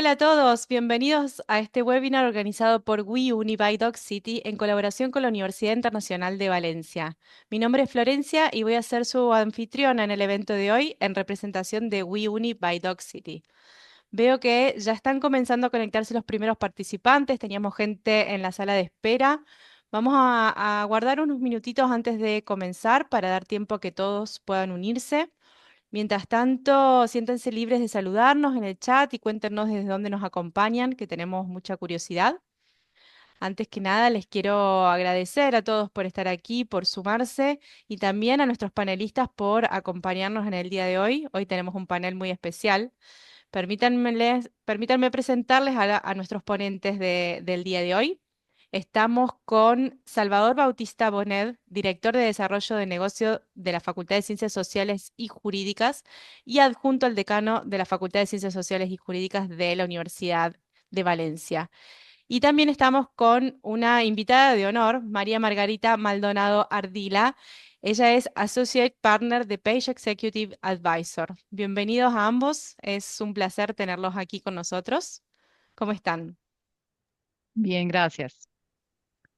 Hola a todos, bienvenidos a este webinar organizado por WeUni by Doc City en colaboración con la Universidad Internacional de Valencia. Mi nombre es Florencia y voy a ser su anfitriona en el evento de hoy en representación de WeUni by Doc City. Veo que ya están comenzando a conectarse los primeros participantes, teníamos gente en la sala de espera. Vamos a guardar unos minutitos antes de comenzar para dar tiempo a que todos puedan unirse. Mientras tanto, siéntense libres de saludarnos en el chat y cuéntenos desde dónde nos acompañan, que tenemos mucha curiosidad. Antes que nada, les quiero agradecer a todos por estar aquí, por sumarse y también a nuestros panelistas por acompañarnos en el día de hoy. Hoy tenemos un panel muy especial. Permítanme presentarles a nuestros ponentes del día de hoy. Estamos con Salvador Bautista Bonet, director de Desarrollo de Negocio de la Facultad de Ciencias Sociales y Jurídicas y adjunto al decano de la Facultad de Ciencias Sociales y Jurídicas de la Universidad de Valencia. Y también estamos con una invitada de honor, María Margarita Maldonado Ardila. Ella es Associate Partner de Page Executive Advisor. Bienvenidos a ambos, es un placer tenerlos aquí con nosotros. ¿Cómo están? Bien, gracias.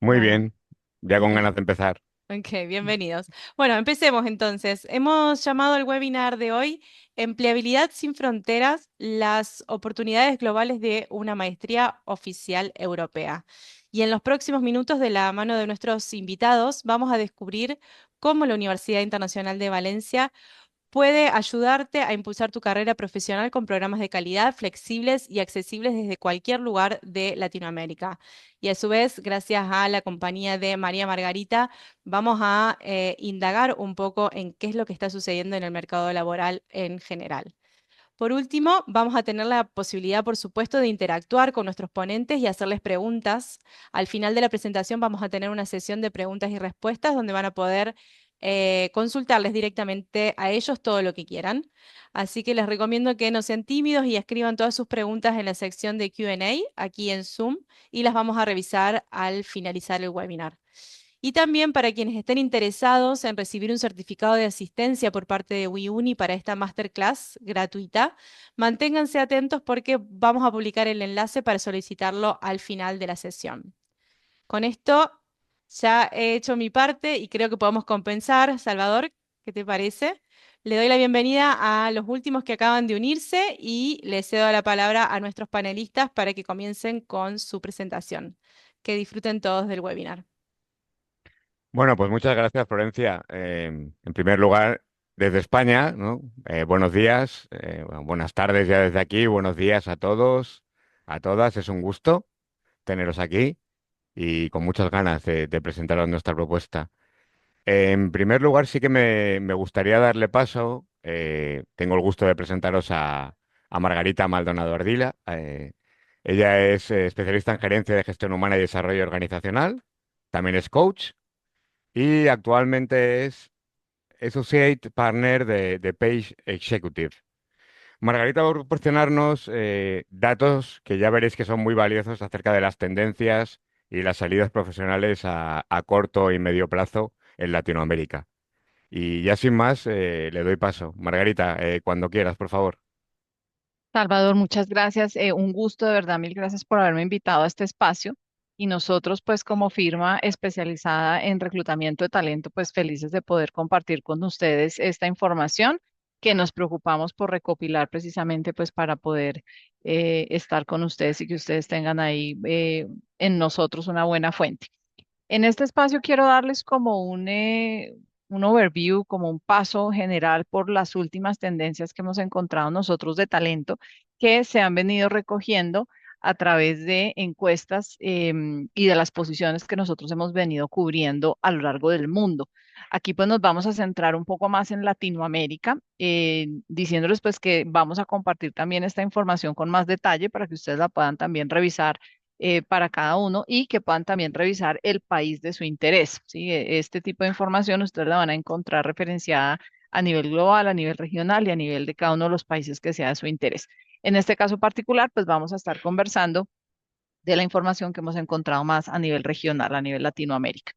Muy Bueno, bien, ya con ganas de empezar. ok, bienvenidos. Bueno, empecemos entonces. Hemos llamado el webinar de hoy Empleabilidad sin fronteras, las oportunidades globales de una maestría oficial europea. Y en los próximos minutos, de la mano de nuestros invitados, vamos a descubrir cómo la Universidad Internacional de Valencia puede ayudarte a impulsar tu carrera profesional con programas de calidad, flexibles y accesibles desde cualquier lugar de Latinoamérica. Y a su vez, gracias a la compañía de María Margarita, vamos a indagar un poco en qué es lo que está sucediendo en el mercado laboral en general. Por último, vamos a tener la posibilidad, por supuesto, de interactuar con nuestros ponentes y hacerles preguntas. Al final de la presentación vamos a tener una sesión de preguntas y respuestas donde van a poder consultarles directamente a ellos todo lo que quieran. Así que les recomiendo que no sean tímidos y escriban todas sus preguntas en la sección de Q&A aquí en Zoom y las vamos a revisar al finalizar el webinar. Y también para quienes estén interesados en recibir un certificado de asistencia por parte de WiUni para esta masterclass gratuita, manténganse atentos porque vamos a publicar el enlace para solicitarlo al final de la sesión. Con esto ya he hecho mi parte y creo que podemos compensar. Salvador, ¿qué te parece? Le doy la bienvenida a los últimos que acaban de unirse y le cedo la palabra a nuestros panelistas para que comiencen con su presentación. Que disfruten todos del webinar. Bueno, pues muchas gracias, Florencia. En primer lugar, desde España, ¿no? Buenos días, bueno, buenas tardes ya desde aquí, buenos días a todos, a todas. Es un gusto teneros aquí y con muchas ganas de presentaros nuestra propuesta. En primer lugar, sí que me gustaría darle paso. Tengo el gusto de presentaros a Margarita Maldonado Ardila. Ella es especialista en gerencia de gestión humana y desarrollo organizacional. También es coach y actualmente es Associate Partner de Page Executive. Margarita va a proporcionarnos datos que ya veréis que son muy valiosos acerca de las tendencias y las salidas profesionales a corto y medio plazo en Latinoamérica. Y ya sin más, le doy paso. Margarita, cuando quieras, por favor. Salvador, muchas gracias. Un gusto, de verdad, mil gracias por haberme invitado a este espacio. Y nosotros, pues, como firma especializada en reclutamiento de talento, pues felices de poder compartir con ustedes esta información que nos preocupamos por recopilar precisamente, pues, para poder estar con ustedes y que ustedes tengan ahí en nosotros una buena fuente. En este espacio quiero darles como un overview, como un paso general por las últimas tendencias que hemos encontrado nosotros de talento que se han venido recogiendo a través de encuestas y de las posiciones que nosotros hemos venido cubriendo a lo largo del mundo. Aquí pues nos vamos a centrar un poco más en Latinoamérica, diciéndoles pues que vamos a compartir también esta información con más detalle para que ustedes la puedan también revisar para cada uno y que puedan también revisar el país de su interés. ¿Sí? Este tipo de información ustedes la van a encontrar referenciada a nivel global, a nivel regional y a nivel de cada uno de los países que sea de su interés. En este caso particular, pues vamos a estar conversando de la información que hemos encontrado más a nivel regional, a nivel Latinoamérica.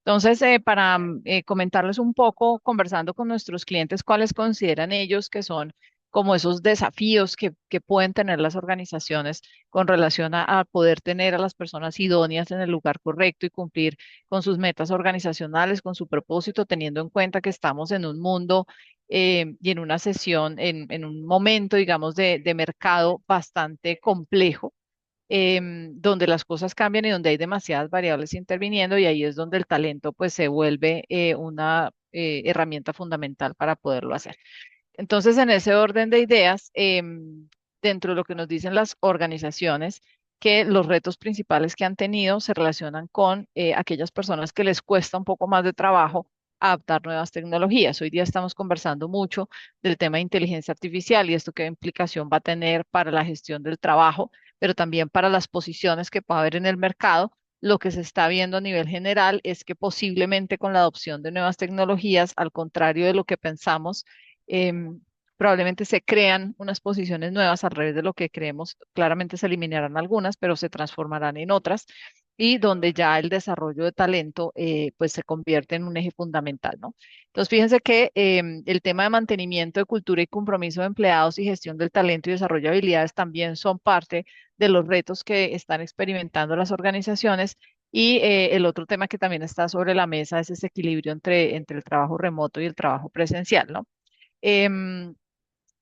Entonces, para comentarles un poco, conversando con nuestros clientes, cuáles consideran ellos que son como esos desafíos que pueden tener las organizaciones con relación a poder tener a las personas idóneas en el lugar correcto y cumplir con sus metas organizacionales, con su propósito, teniendo en cuenta que estamos en un mundo y en una sesión, en un momento, digamos, de mercado bastante complejo, donde las cosas cambian y donde hay demasiadas variables interviniendo, y ahí es donde el talento pues se vuelve una herramienta fundamental para poderlo hacer. Entonces, en ese orden de ideas, dentro de lo que nos dicen las organizaciones, que los retos principales que han tenido se relacionan con aquellas personas que les cuesta un poco más de trabajo adaptar nuevas tecnologías. Hoy día estamos conversando mucho del tema de inteligencia artificial y esto qué implicación va a tener para la gestión del trabajo, pero también para las posiciones que pueda haber en el mercado. Lo que se está viendo a nivel general es que posiblemente con la adopción de nuevas tecnologías, al contrario de lo que pensamos, em, probablemente se crean unas posiciones nuevas al revés de lo que creemos. Claramente se eliminarán algunas, pero se transformarán en otras y donde ya el desarrollo de talento pues se convierte en un eje fundamental, ¿no? Entonces, fíjense que el tema de mantenimiento de cultura y compromiso de empleados y gestión del talento y desarrollo de habilidades también son parte de los retos que están experimentando las organizaciones. Y el otro tema que también está sobre la mesa es ese equilibrio entre el trabajo remoto y el trabajo presencial, ¿no? Em,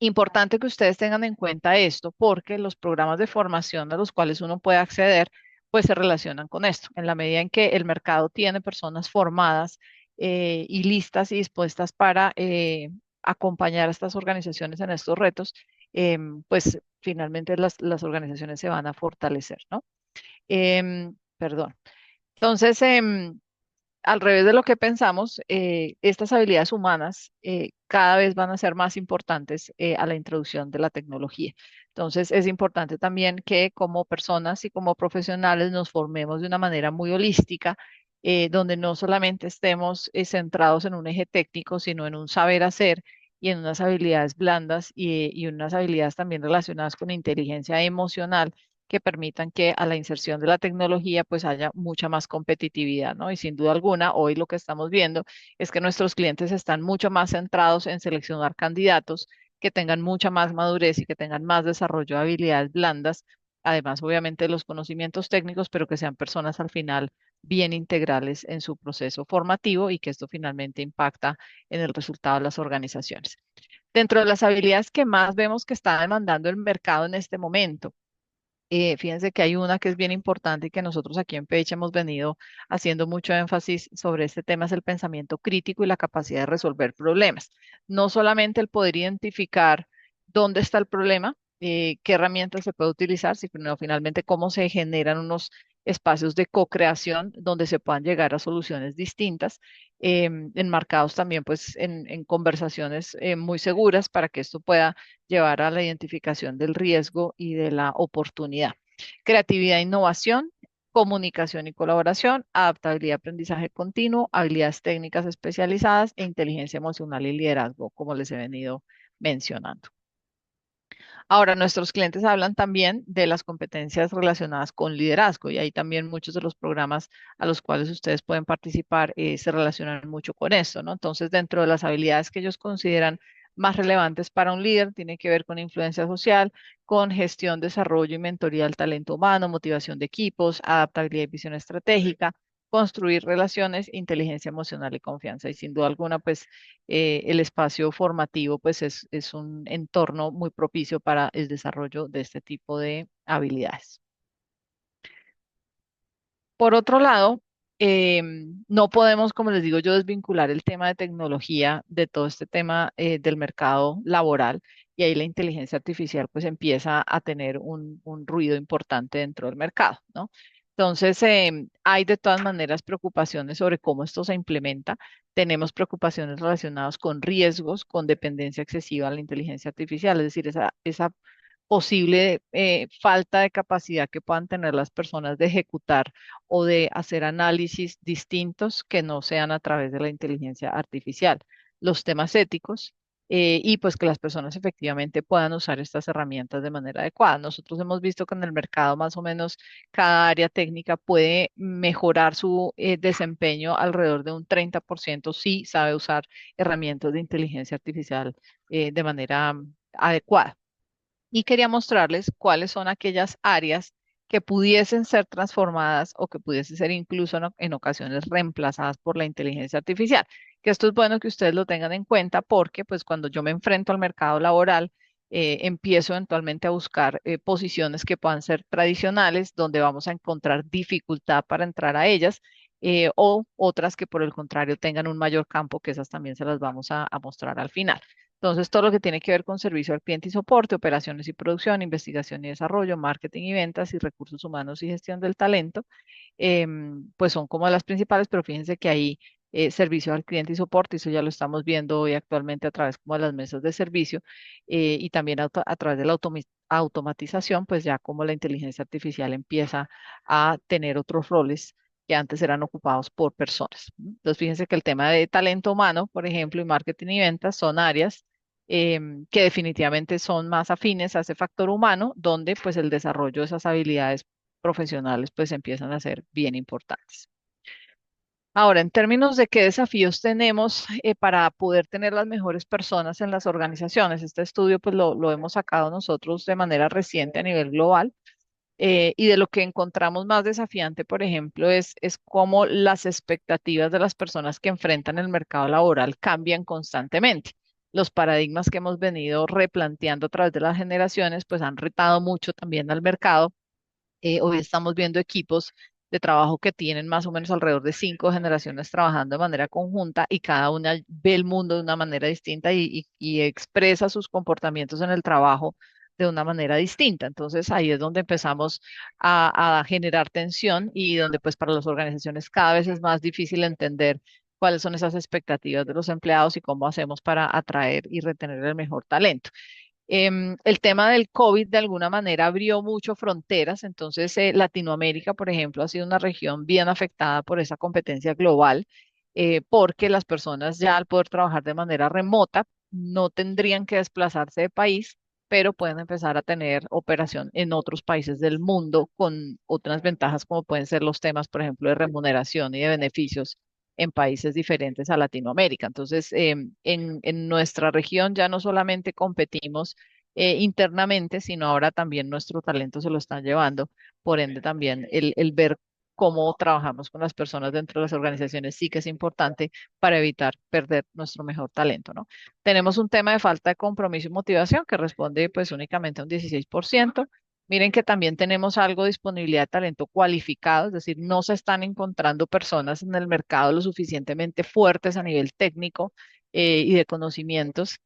Importante que ustedes tengan en cuenta esto porque los programas de formación a los cuales uno puede acceder, pues se relacionan con esto. En la medida en que el mercado tiene personas formadas y listas y dispuestas para acompañar a estas organizaciones en estos retos, pues finalmente las organizaciones se van a fortalecer, ¿no? Perdón. Entonces, al revés de lo que pensamos, estas habilidades humanas cada vez van a ser más importantes a la introducción de la tecnología. Entonces, es importante también que como personas y como profesionales nos formemos de una manera muy holística, donde no solamente estemos centrados en un eje técnico, sino en un saber hacer y en unas habilidades blandas y unas habilidades también relacionadas con inteligencia emocional que permitan que a la inserción de la tecnología pues haya mucha más competitividad, ¿no? Y sin duda alguna, hoy lo que estamos viendo es que nuestros clientes están mucho más centrados en seleccionar candidatos que tengan mucha más madurez y que tengan más desarrollo de habilidades blandas, además obviamente de los conocimientos técnicos, pero que sean personas al final bien integrales en su proceso formativo y que esto finalmente impacta en el resultado de las organizaciones. Dentro de las habilidades que más vemos que está demandando el mercado en este momento, fíjense que hay una que es bien importante y que nosotros aquí en Page hemos venido haciendo mucho énfasis sobre este tema, es el pensamiento crítico y la capacidad de resolver problemas. No solamente el poder identificar dónde está el problema, qué herramientas se puede utilizar, sino finalmente cómo se generan unos espacios de co-creación donde se puedan llegar a soluciones distintas, enmarcados también pues en conversaciones muy seguras para que esto pueda llevar a la identificación del riesgo y de la oportunidad. Creatividad e innovación, comunicación y colaboración, adaptabilidad y aprendizaje continuo, habilidades técnicas especializadas e inteligencia emocional y liderazgo, como les he venido mencionando. Ahora, nuestros clientes hablan también de las competencias relacionadas con liderazgo y ahí también muchos de los programas a los cuales ustedes pueden participar se relacionan mucho con esto, ¿no? Entonces, dentro de las habilidades que ellos consideran más relevantes para un líder, tiene que ver con influencia social, con gestión, desarrollo y mentoría del talento humano, motivación de equipos, adaptabilidad y visión estratégica, construir relaciones, inteligencia emocional y confianza. Y sin duda alguna, pues el espacio formativo pues es un entorno muy propicio para el desarrollo de este tipo de habilidades. Por otro lado, no podemos, como les digo yo, desvincular el tema de tecnología de todo este tema del mercado laboral y ahí la inteligencia artificial pues empieza a tener un ruido importante dentro del mercado, ¿no? Entonces, hay de todas maneras preocupaciones sobre cómo esto se implementa. Tenemos preocupaciones relacionadas con riesgos, con dependencia excesiva a la inteligencia artificial, es decir, esa posible falta de capacidad que puedan tener las personas de ejecutar o de hacer análisis distintos que no sean a través de la inteligencia artificial. Los temas éticos y pues que las personas efectivamente puedan usar estas herramientas de manera adecuada. Nosotros hemos visto que en el mercado más o menos cada área técnica puede mejorar su desempeño alrededor de un 30% si sabe usar herramientas de inteligencia artificial de manera adecuada. Y quería mostrarles cuáles son aquellas áreas que pudiesen ser transformadas o que pudiesen ser incluso en ocasiones reemplazadas por la inteligencia artificial. Que esto es bueno que ustedes lo tengan en cuenta porque pues cuando yo me enfrento al mercado laboral, empiezo eventualmente a buscar posiciones que puedan ser tradicionales, donde vamos a encontrar dificultad para entrar a ellas, o otras que por el contrario tengan un mayor campo, que esas también se las vamos a mostrar al final. Entonces, todo lo que tiene que ver con servicio al cliente y soporte, operaciones y producción, investigación y desarrollo, marketing y ventas y recursos humanos y gestión del talento, pues son como las principales, pero fíjense que ahí servicio al cliente y soporte, eso ya lo estamos viendo hoy actualmente a través como de las mesas de servicio, y también a través de la automatización, pues ya como la inteligencia artificial empieza a tener otros roles que antes eran ocupados por personas. Entonces, fíjense que el tema de talento humano, por ejemplo, y marketing y ventas son áreas que definitivamente son más afines a ese factor humano, donde pues el desarrollo de esas habilidades profesionales pues empiezan a ser bien importantes. Ahora, en términos de qué desafíos tenemos para poder tener las mejores personas en las organizaciones, este estudio pues lo hemos sacado nosotros de manera reciente a nivel global, y de lo que encontramos más desafiante, por ejemplo, es cómo las expectativas de las personas que enfrentan el mercado laboral cambian constantemente. Los paradigmas que hemos venido replanteando a través de las generaciones pues han retado mucho también al mercado. Hoy estamos viendo equipos de trabajo que tienen más o menos alrededor de 5 generaciones trabajando de manera conjunta y cada una ve el mundo de una manera distinta y expresa sus comportamientos en el trabajo de una manera distinta. Entonces ahí es donde empezamos a generar tensión y donde pues para las organizaciones cada vez es más difícil entender cuáles son esas expectativas de los empleados y cómo hacemos para atraer y retener el mejor talento. El tema del COVID de alguna manera abrió mucho fronteras, entonces Latinoamérica, por ejemplo, ha sido una región bien afectada por esa competencia global, porque las personas ya al poder trabajar de manera remota no tendrían que desplazarse de país, pero pueden empezar a tener operación en otros países del mundo con otras ventajas como pueden ser los temas, por ejemplo, de remuneración y de beneficios en países diferentes a Latinoamérica. Entonces, en nuestra región ya no solamente competimos internamente, sino ahora también nuestro talento se lo están llevando. Por ende, también el ver cómo trabajamos con las personas dentro de las organizaciones sí que es importante para evitar perder nuestro mejor talento, ¿no? Tenemos un tema de falta de compromiso y motivación que responde pues únicamente a un 16%. Miren que también tenemos algo de disponibilidad de talento cualificado, es decir, no se están encontrando personas en el mercado lo suficientemente fuertes a nivel técnico y de conocimientos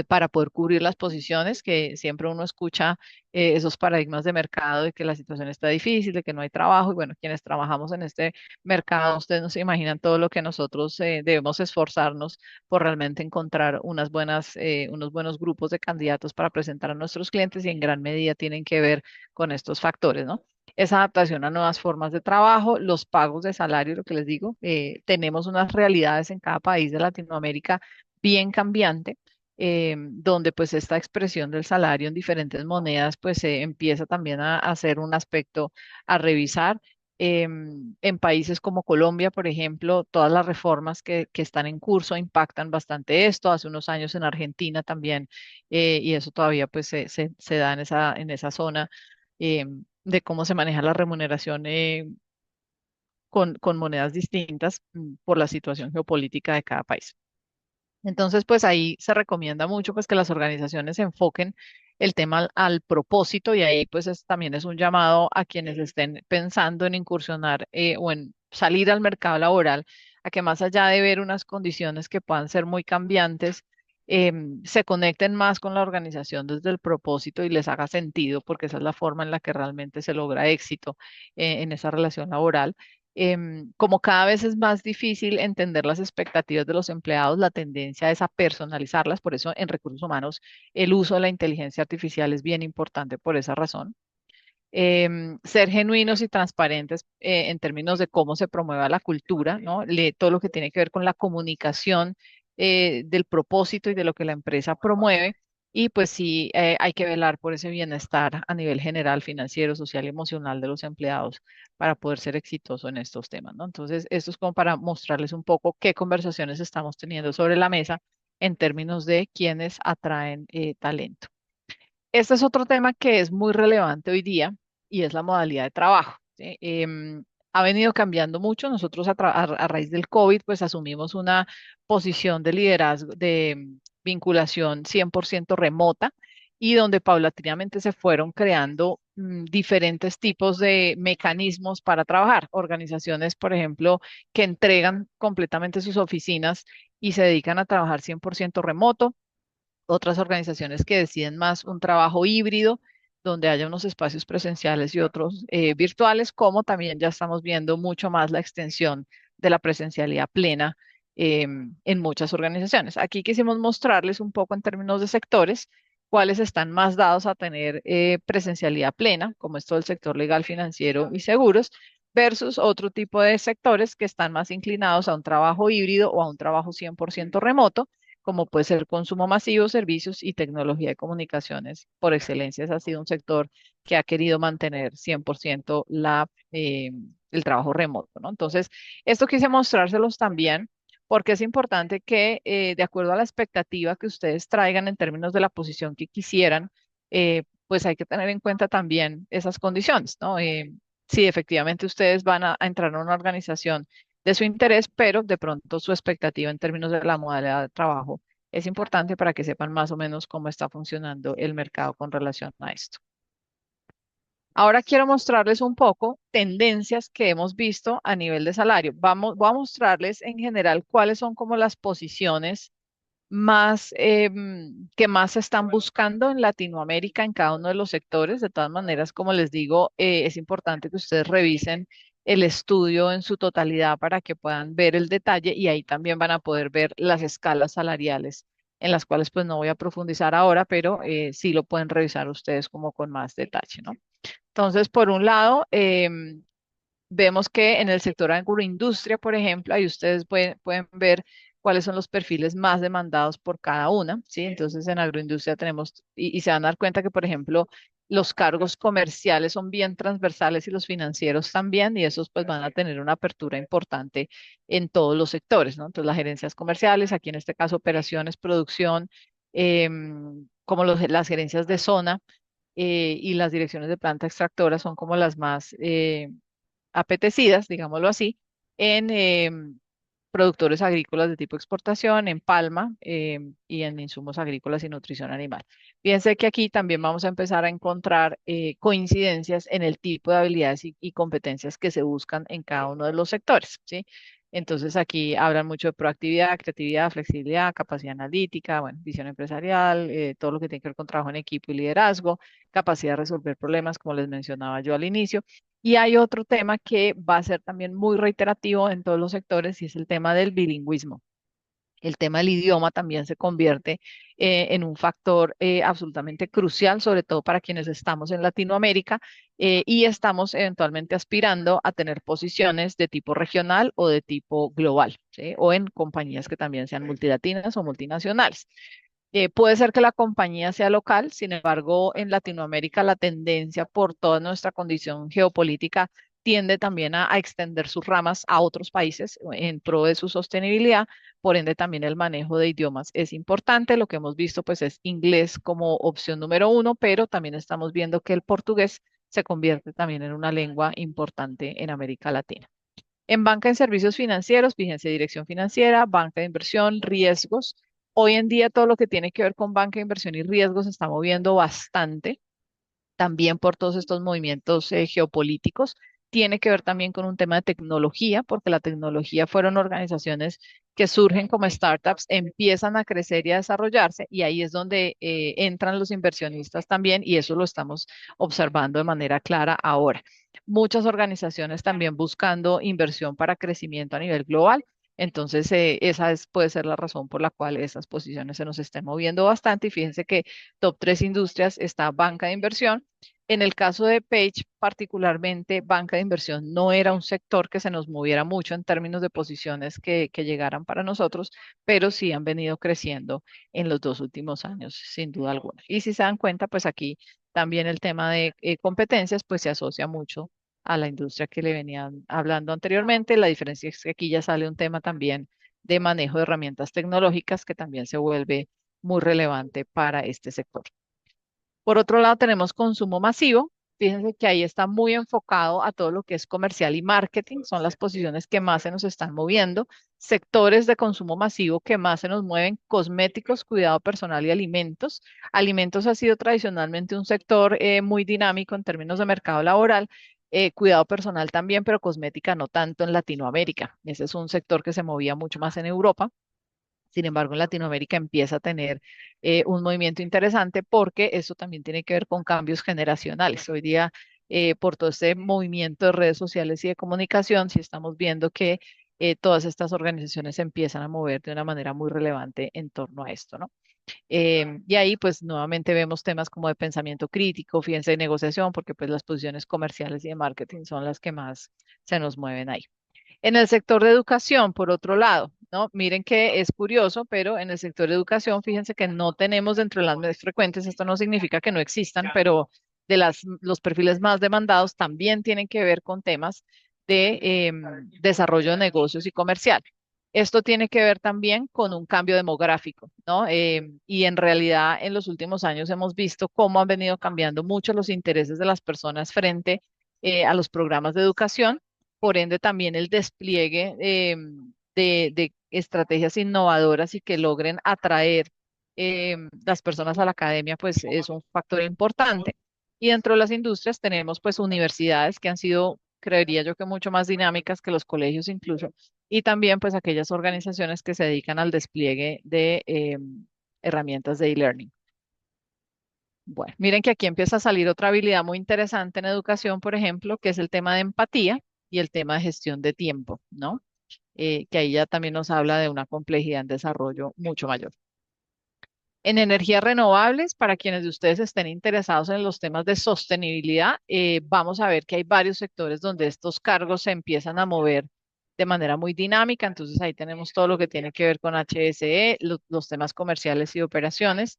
para poder cubrir las posiciones, que siempre uno escucha esos paradigmas de mercado de que la situación está difícil, de que no hay trabajo, y bueno, quienes trabajamos en este mercado, ustedes no se imaginan todo lo que nosotros debemos esforzarnos por realmente encontrar unos buenos grupos de candidatos para presentar a nuestros clientes y en gran medida tienen que ver con estos factores, ¿no? Esa adaptación a nuevas formas de trabajo, los pagos de salario, lo que les digo, tenemos unas realidades en cada país de Latinoamérica bien cambiante, donde pues esta expresión del salario en diferentes monedas pues empieza también a ser un aspecto a revisar. En países como Colombia, por ejemplo, todas las reformas que están en curso impactan bastante esto. Hace unos años en Argentina también, y eso todavía pues se da en esa zona de cómo se maneja la remuneración con monedas distintas por la situación geopolítica de cada país. Entonces, pues ahí se recomienda mucho pues que las organizaciones enfoquen el tema al propósito y ahí pues también es un llamado a quienes estén pensando en incursionar o en salir al mercado laboral, a que más allá de ver unas condiciones que puedan ser muy cambiantes, se conecten más con la organización desde el propósito y les haga sentido, porque esa es la forma en la que realmente se logra éxito en esa relación laboral. Como cada vez es más difícil entender las expectativas de los empleados, la tendencia es a personalizarlas, por eso en recursos humanos el uso de la inteligencia artificial es bien importante por esa razón. Ser genuinos y transparentes en términos de cómo se promueva la cultura, ¿no? Todo lo que tiene que ver con la comunicación del propósito y de lo que la empresa promueve. Y pues sí, hay que velar por ese bienestar a nivel general, financiero, social y emocional de los empleados para poder ser exitoso en estos temas, ¿no? Entonces, esto es como para mostrarles un poco qué conversaciones estamos teniendo sobre la mesa en términos de quienes atraen talento. Este es otro tema que es muy relevante hoy día y es la modalidad de trabajo, ¿sí? Ha venido cambiando mucho. Nosotros a raíz del COVID, pues asumimos una posición de liderazgo, de vinculación 100% remota y donde paulatinamente se fueron creando diferentes tipos de mecanismos para trabajar. Organizaciones, por ejemplo, que entregan completamente sus oficinas y se dedican a trabajar 100% remoto, otras organizaciones que deciden más un trabajo híbrido, donde haya unos espacios presenciales y otros virtuales, como también ya estamos viendo mucho más la extensión de la presencialidad plena en muchas organizaciones. Aquí quisimos mostrarles un poco en términos de sectores cuáles están más dados a tener presencialidad plena, como es todo el sector legal, financiero y seguros, versus otro tipo de sectores que están más inclinados a un trabajo híbrido o a un trabajo 100% remoto, como puede ser consumo masivo, servicios y tecnología de comunicaciones. Por excelencia, ese ha sido un sector que ha querido mantener 100% el trabajo remoto, ¿no? Entonces, esto quise mostrárselos también porque es importante que, de acuerdo a la expectativa que ustedes traigan en términos de la posición que quisieran, pues hay que tener en cuenta también esas condiciones, ¿no? Si efectivamente ustedes van a entrar a una organización de su interés, pero de pronto su expectativa en términos de la modalidad de trabajo es importante para que sepan más o menos cómo está funcionando el mercado con relación a esto. Ahora quiero mostrarles un poco tendencias que hemos visto a nivel de salario. Voy a mostrarles en general cuáles son como las posiciones más que más se están buscando en Latinoamérica en cada uno de los sectores. De todas maneras, como les digo, es importante que ustedes revisen el estudio en su totalidad para que puedan ver el detalle y ahí también van a poder ver las escalas salariales en las cuales pues no voy a profundizar ahora, pero sí lo pueden revisar ustedes como con más detalle, ¿no? Entonces, por un lado, vemos que en el sector agroindustria, por ejemplo, ahí ustedes pueden ver cuáles son los perfiles más demandados por cada una, ¿sí? Entonces, en agroindustria tenemos, y se van a dar cuenta que, por ejemplo, los cargos comerciales son bien transversales y los financieros también, y esos pues van a tener una apertura importante en todos los sectores, ¿no? Entonces, las gerencias comerciales, aquí en este caso operaciones, producción, como las gerencias de zona y las direcciones de planta extractora son como las más apetecidas, digámoslo así, en productores agrícolas de tipo exportación, en palma y en insumos agrícolas y nutrición animal. Fíjense que aquí también vamos a empezar a encontrar coincidencias en el tipo de habilidades y competencias que se buscan en cada uno de los sectores, ¿sí? Entonces aquí hablan mucho de proactividad, creatividad, flexibilidad, capacidad analítica, bueno, visión empresarial, todo lo que tiene que ver con trabajo en equipo y liderazgo, capacidad de resolver problemas, como les mencionaba yo al inicio. Y hay otro tema que va a ser también muy reiterativo en todos los sectores y es el tema del bilingüismo. El tema del idioma también se convierte en un factor absolutamente crucial, sobre todo para quienes estamos en Latinoamérica y estamos eventualmente aspirando a tener posiciones de tipo regional o de tipo global, ¿sí? O en compañías que también sean multilatinas o multinacionales. Puede ser que la compañía sea local, sin embargo, en Latinoamérica la tendencia por toda nuestra condición geopolítica tiende también a extender sus ramas a otros países en pro de su sostenibilidad. Por ende, también el manejo de idiomas es importante. Lo que hemos visto, pues, es inglés como opción número uno, pero también estamos viendo que el portugués se convierte también en una lengua importante en América Latina. En banca en servicios financieros, fíjense, dirección financiera, banca de inversión, riesgos. Hoy en día todo lo que tiene que ver con banca de inversión y riesgos se está moviendo bastante también por todos estos movimientos geopolíticos. Tiene que ver también con un tema de tecnología, porque la tecnología fueron organizaciones que surgen como startups, empiezan a crecer y a desarrollarse, y ahí es donde entran los inversionistas también, y eso lo estamos observando de manera clara ahora. Muchas organizaciones también buscando inversión para crecimiento a nivel global. Entonces, puede ser la razón por la cual esas posiciones se nos estén moviendo bastante. Y fíjense que top 3 industrias está banca de inversión. En el caso de Page, particularmente, banca de inversión no era un sector que se nos moviera mucho en términos de posiciones que llegaran para nosotros, pero sí han venido creciendo en los 2 últimos años, sin duda alguna. Y si se dan cuenta, pues aquí también el tema de competencias, pues se asocia mucho a la industria que le venían hablando anteriormente. La diferencia es que aquí ya sale un tema también de manejo de herramientas tecnológicas que también se vuelve muy relevante para este sector. Por otro lado, tenemos consumo masivo. Fíjense que ahí está muy enfocado a todo lo que es comercial y marketing, son las posiciones que más se nos están moviendo. Sectores de consumo masivo que más se nos mueven: cosméticos, cuidado personal y alimentos. Alimentos ha sido tradicionalmente un sector muy dinámico en términos de mercado laboral. Cuidado personal también, pero cosmética no tanto en Latinoamérica. Ese es un sector que se movía mucho más en Europa. Sin embargo, en Latinoamérica empieza a tener un movimiento interesante porque eso también tiene que ver con cambios generacionales. Hoy día, por todo este movimiento de redes sociales y de comunicación, sí estamos viendo que todas estas organizaciones se empiezan a mover de una manera muy relevante en torno a esto, ¿no? Y ahí, pues, nuevamente vemos temas como de pensamiento crítico, fíjense, de negociación, porque pues las posiciones comerciales y de marketing son las que más se nos mueven ahí. En el sector de educación, por otro lado, ¿no? Miren que es curioso, pero en el sector de educación, fíjense que no tenemos dentro de las más frecuentes, esto no significa que no existan, pero los perfiles más demandados también tienen que ver con temas de desarrollo de negocios y comercial. Esto tiene que ver también con un cambio demográfico, ¿no? Y en realidad en los últimos años hemos visto cómo han venido cambiando mucho los intereses de las personas frente a los programas de educación. Por ende, también el despliegue de estrategias innovadoras y que logren atraer las personas a la academia, pues es un factor importante. Y dentro de las industrias tenemos pues universidades que han sido, creería yo, que mucho más dinámicas que los colegios incluso, y también pues aquellas organizaciones que se dedican al despliegue de herramientas de e-learning. Bueno, miren que aquí empieza a salir otra habilidad muy interesante en educación, por ejemplo, que es el tema de empatía y el tema de gestión de tiempo, ¿no? Que ahí ya también nos habla de una complejidad en desarrollo mucho mayor. En energías renovables, para quienes de ustedes estén interesados en los temas de sostenibilidad, vamos a ver que hay varios sectores donde estos cargos se empiezan a mover de manera muy dinámica. Entonces ahí tenemos todo lo que tiene que ver con HSE, los temas comerciales y operaciones.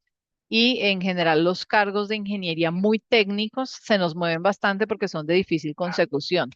Y en general los cargos de ingeniería muy técnicos se nos mueven bastante porque son de difícil consecución.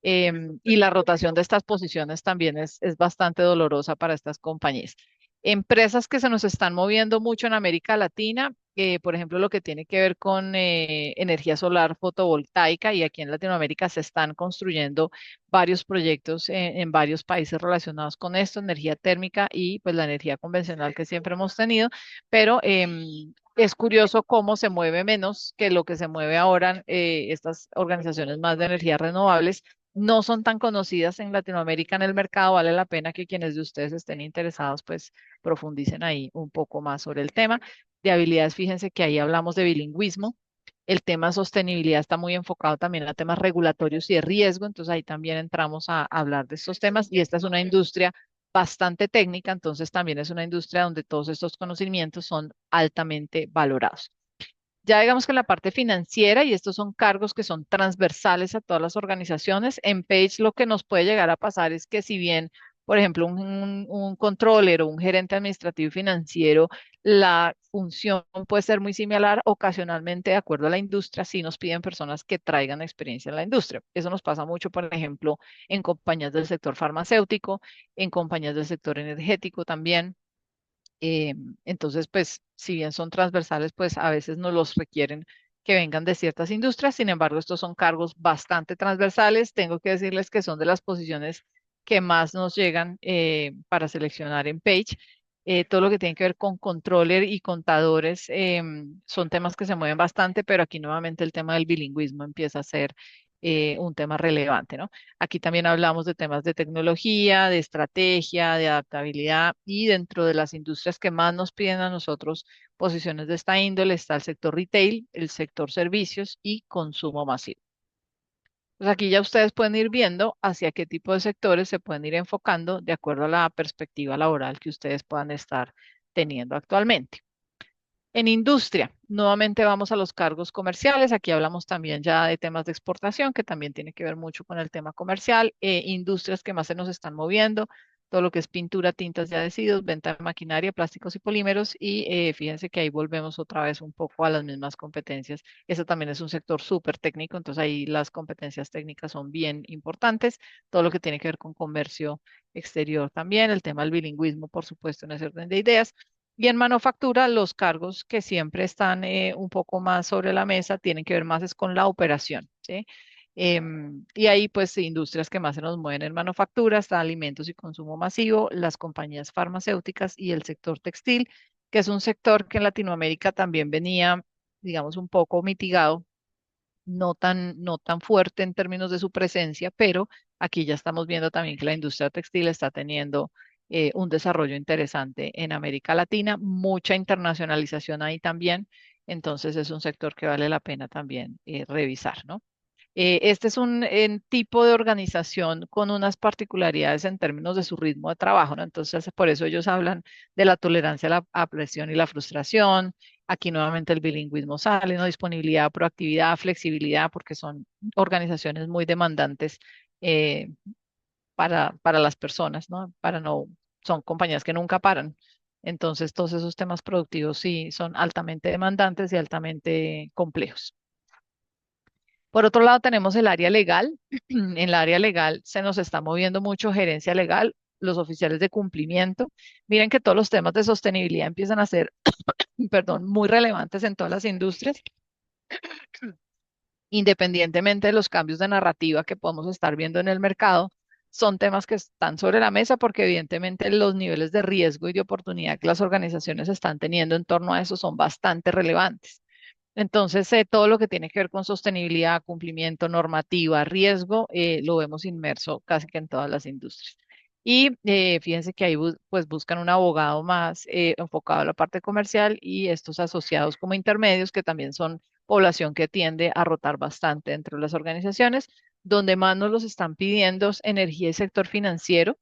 Y la rotación de estas posiciones también es bastante dolorosa para estas compañías. Empresas que se nos están moviendo mucho en América Latina, por ejemplo, lo que tiene que ver con energía solar fotovoltaica, y aquí en Latinoamérica se están construyendo varios proyectos en varios países relacionados con esto, energía térmica y pues la energía convencional que siempre hemos tenido, pero es curioso cómo se mueve menos que lo que se mueve ahora estas organizaciones más de energías renovables. No son tan conocidas en Latinoamérica en el mercado. Vale la pena que quienes de ustedes estén interesados, pues profundicen ahí un poco más sobre el tema. De habilidades, fíjense que ahí hablamos de bilingüismo. El tema de sostenibilidad está muy enfocado también a temas regulatorios y de riesgo, entonces ahí también entramos a hablar de estos temas, y esta es una industria bastante técnica, entonces también es una industria donde todos estos conocimientos son altamente valorados. Ya digamos que en la parte financiera, y estos son cargos que son transversales a todas las organizaciones, en Page lo que nos puede llegar a pasar es que si bien, por ejemplo, un controller o un gerente administrativo y financiero, la función puede ser muy similar, ocasionalmente, de acuerdo a la industria, sí nos piden personas que traigan experiencia en la industria. Eso nos pasa mucho, por ejemplo, en compañías del sector farmacéutico, en compañías del sector energético también. Entonces, pues, si bien son transversales, pues a veces no los requieren que vengan de ciertas industrias. Sin embargo, estos son cargos bastante transversales. Tengo que decirles que son de las posiciones que más nos llegan para seleccionar en Page. Todo lo que tiene que ver con controller y contadores son temas que se mueven bastante, pero aquí nuevamente el tema del bilingüismo empieza a ser un tema relevante, ¿no? Aquí también hablamos de temas de tecnología, de estrategia, de adaptabilidad, y dentro de las industrias que más nos piden a nosotros posiciones de esta índole está el sector retail, el sector servicios y consumo masivo. Pues aquí ya ustedes pueden ir viendo hacia qué tipo de sectores se pueden ir enfocando de acuerdo a la perspectiva laboral que ustedes puedan estar teniendo actualmente. En industria, nuevamente vamos a los cargos comerciales. Aquí hablamos también ya de temas de exportación, que también tiene que ver mucho con el tema comercial. Industrias que más se nos están moviendo todo lo que es pintura, tintas y adhesivos, venta de maquinaria, plásticos y polímeros. Y fíjense que ahí volvemos otra vez un poco a las mismas competencias. Eso también es un sector súper técnico, entonces ahí las competencias técnicas son bien importantes. Todo lo que tiene que ver con comercio exterior también, el tema del bilingüismo, por supuesto, en ese orden de ideas. Y en manufactura, los cargos que siempre están un poco más sobre la mesa tienen que ver más es con la operación, ¿sí? Y ahí, pues, industrias que más se nos mueven en manufactura, está alimentos y consumo masivo, las compañías farmacéuticas y el sector textil, que es un sector que en Latinoamérica también venía, digamos, un poco mitigado, no tan fuerte en términos de su presencia, pero aquí ya estamos viendo también que la industria textil está teniendo un desarrollo interesante en América Latina, mucha internacionalización ahí también, entonces es un sector que vale la pena también revisar, ¿no? Este es un tipo de organización con unas particularidades en términos de su ritmo de trabajo, ¿no? Entonces, por eso ellos hablan de la tolerancia a la presión y la frustración. Aquí nuevamente el bilingüismo sale, ¿no? Disponibilidad, proactividad, flexibilidad, porque son organizaciones muy demandantes eh, para las personas, ¿no? Son compañías que nunca paran. Entonces, todos esos temas productivos sí son altamente demandantes y altamente complejos. Por otro lado, tenemos el área legal. En el área legal se nos está moviendo mucho gerencia legal, los oficiales de cumplimiento. Miren que todos los temas de sostenibilidad empiezan a ser, perdón, muy relevantes en todas las industrias, independientemente de los cambios de narrativa que podemos estar viendo en el mercado. Son temas que están sobre la mesa porque evidentemente los niveles de riesgo y de oportunidad que las organizaciones están teniendo en torno a eso son bastante relevantes. Entonces, todo lo que tiene que ver con sostenibilidad, cumplimiento, normativa, riesgo, lo vemos inmerso casi que en todas las industrias. Y fíjense que ahí pues buscan un abogado más enfocado a la parte comercial y estos asociados como intermedios, que también son población que tiende a rotar bastante dentro de las organizaciones. Donde más nos los están pidiendo es energía y sector financiero.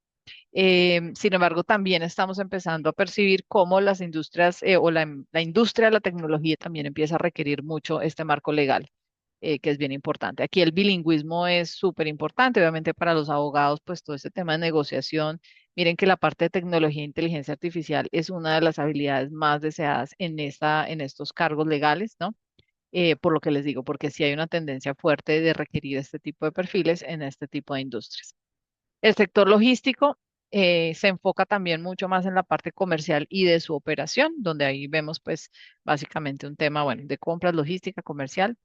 Sin embargo, también estamos empezando a percibir cómo las industrias o la industria de la tecnología también empieza a requerir mucho este marco legal, que es bien importante. Aquí el bilingüismo es súper importante, obviamente para los abogados, pues todo este tema de negociación. Miren que la parte de tecnología e inteligencia artificial es una de las habilidades más deseadas en estos cargos legales, ¿no? Por lo que les digo, porque sí hay una tendencia fuerte de requerir este tipo de perfiles en este tipo de industrias. El sector logístico se enfoca también mucho más en la parte comercial y de su operación, donde ahí vemos pues básicamente un tema, bueno, de compras, logística, comercial.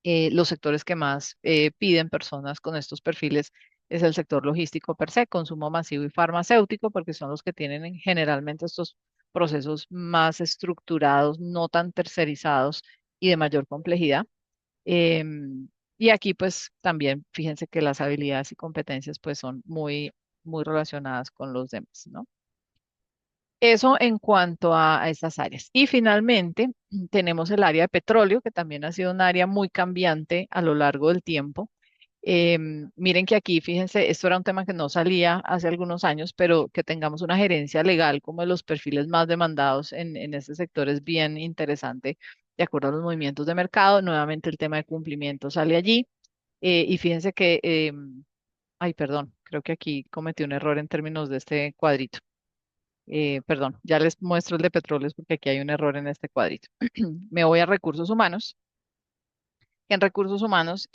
Los sectores que más piden personas con estos perfiles es el sector logístico per se, consumo masivo y farmacéutico, porque son los que tienen generalmente estos procesos más estructurados, no tan tercerizados y de mayor complejidad. Y aquí pues también fíjense que las habilidades y competencias pues son muy relacionadas con los demás, ¿no? Eso en cuanto a estas áreas. Y finalmente tenemos el área de petróleo, que también ha sido un área muy cambiante a lo largo del tiempo. Miren que aquí, fíjense, esto era un tema que no salía hace algunos años, pero que tengamos una gerencia legal como de los perfiles más demandados en este sector es bien interesante, de acuerdo a los movimientos de mercado. Nuevamente el tema de cumplimiento sale allí. Y fíjense que, ay, perdón, creo que aquí cometí un error en términos de este cuadrito. Perdón, ya les muestro el de petróleos porque aquí hay un error en este cuadrito. Me voy a recursos humanos. En recursos humanos,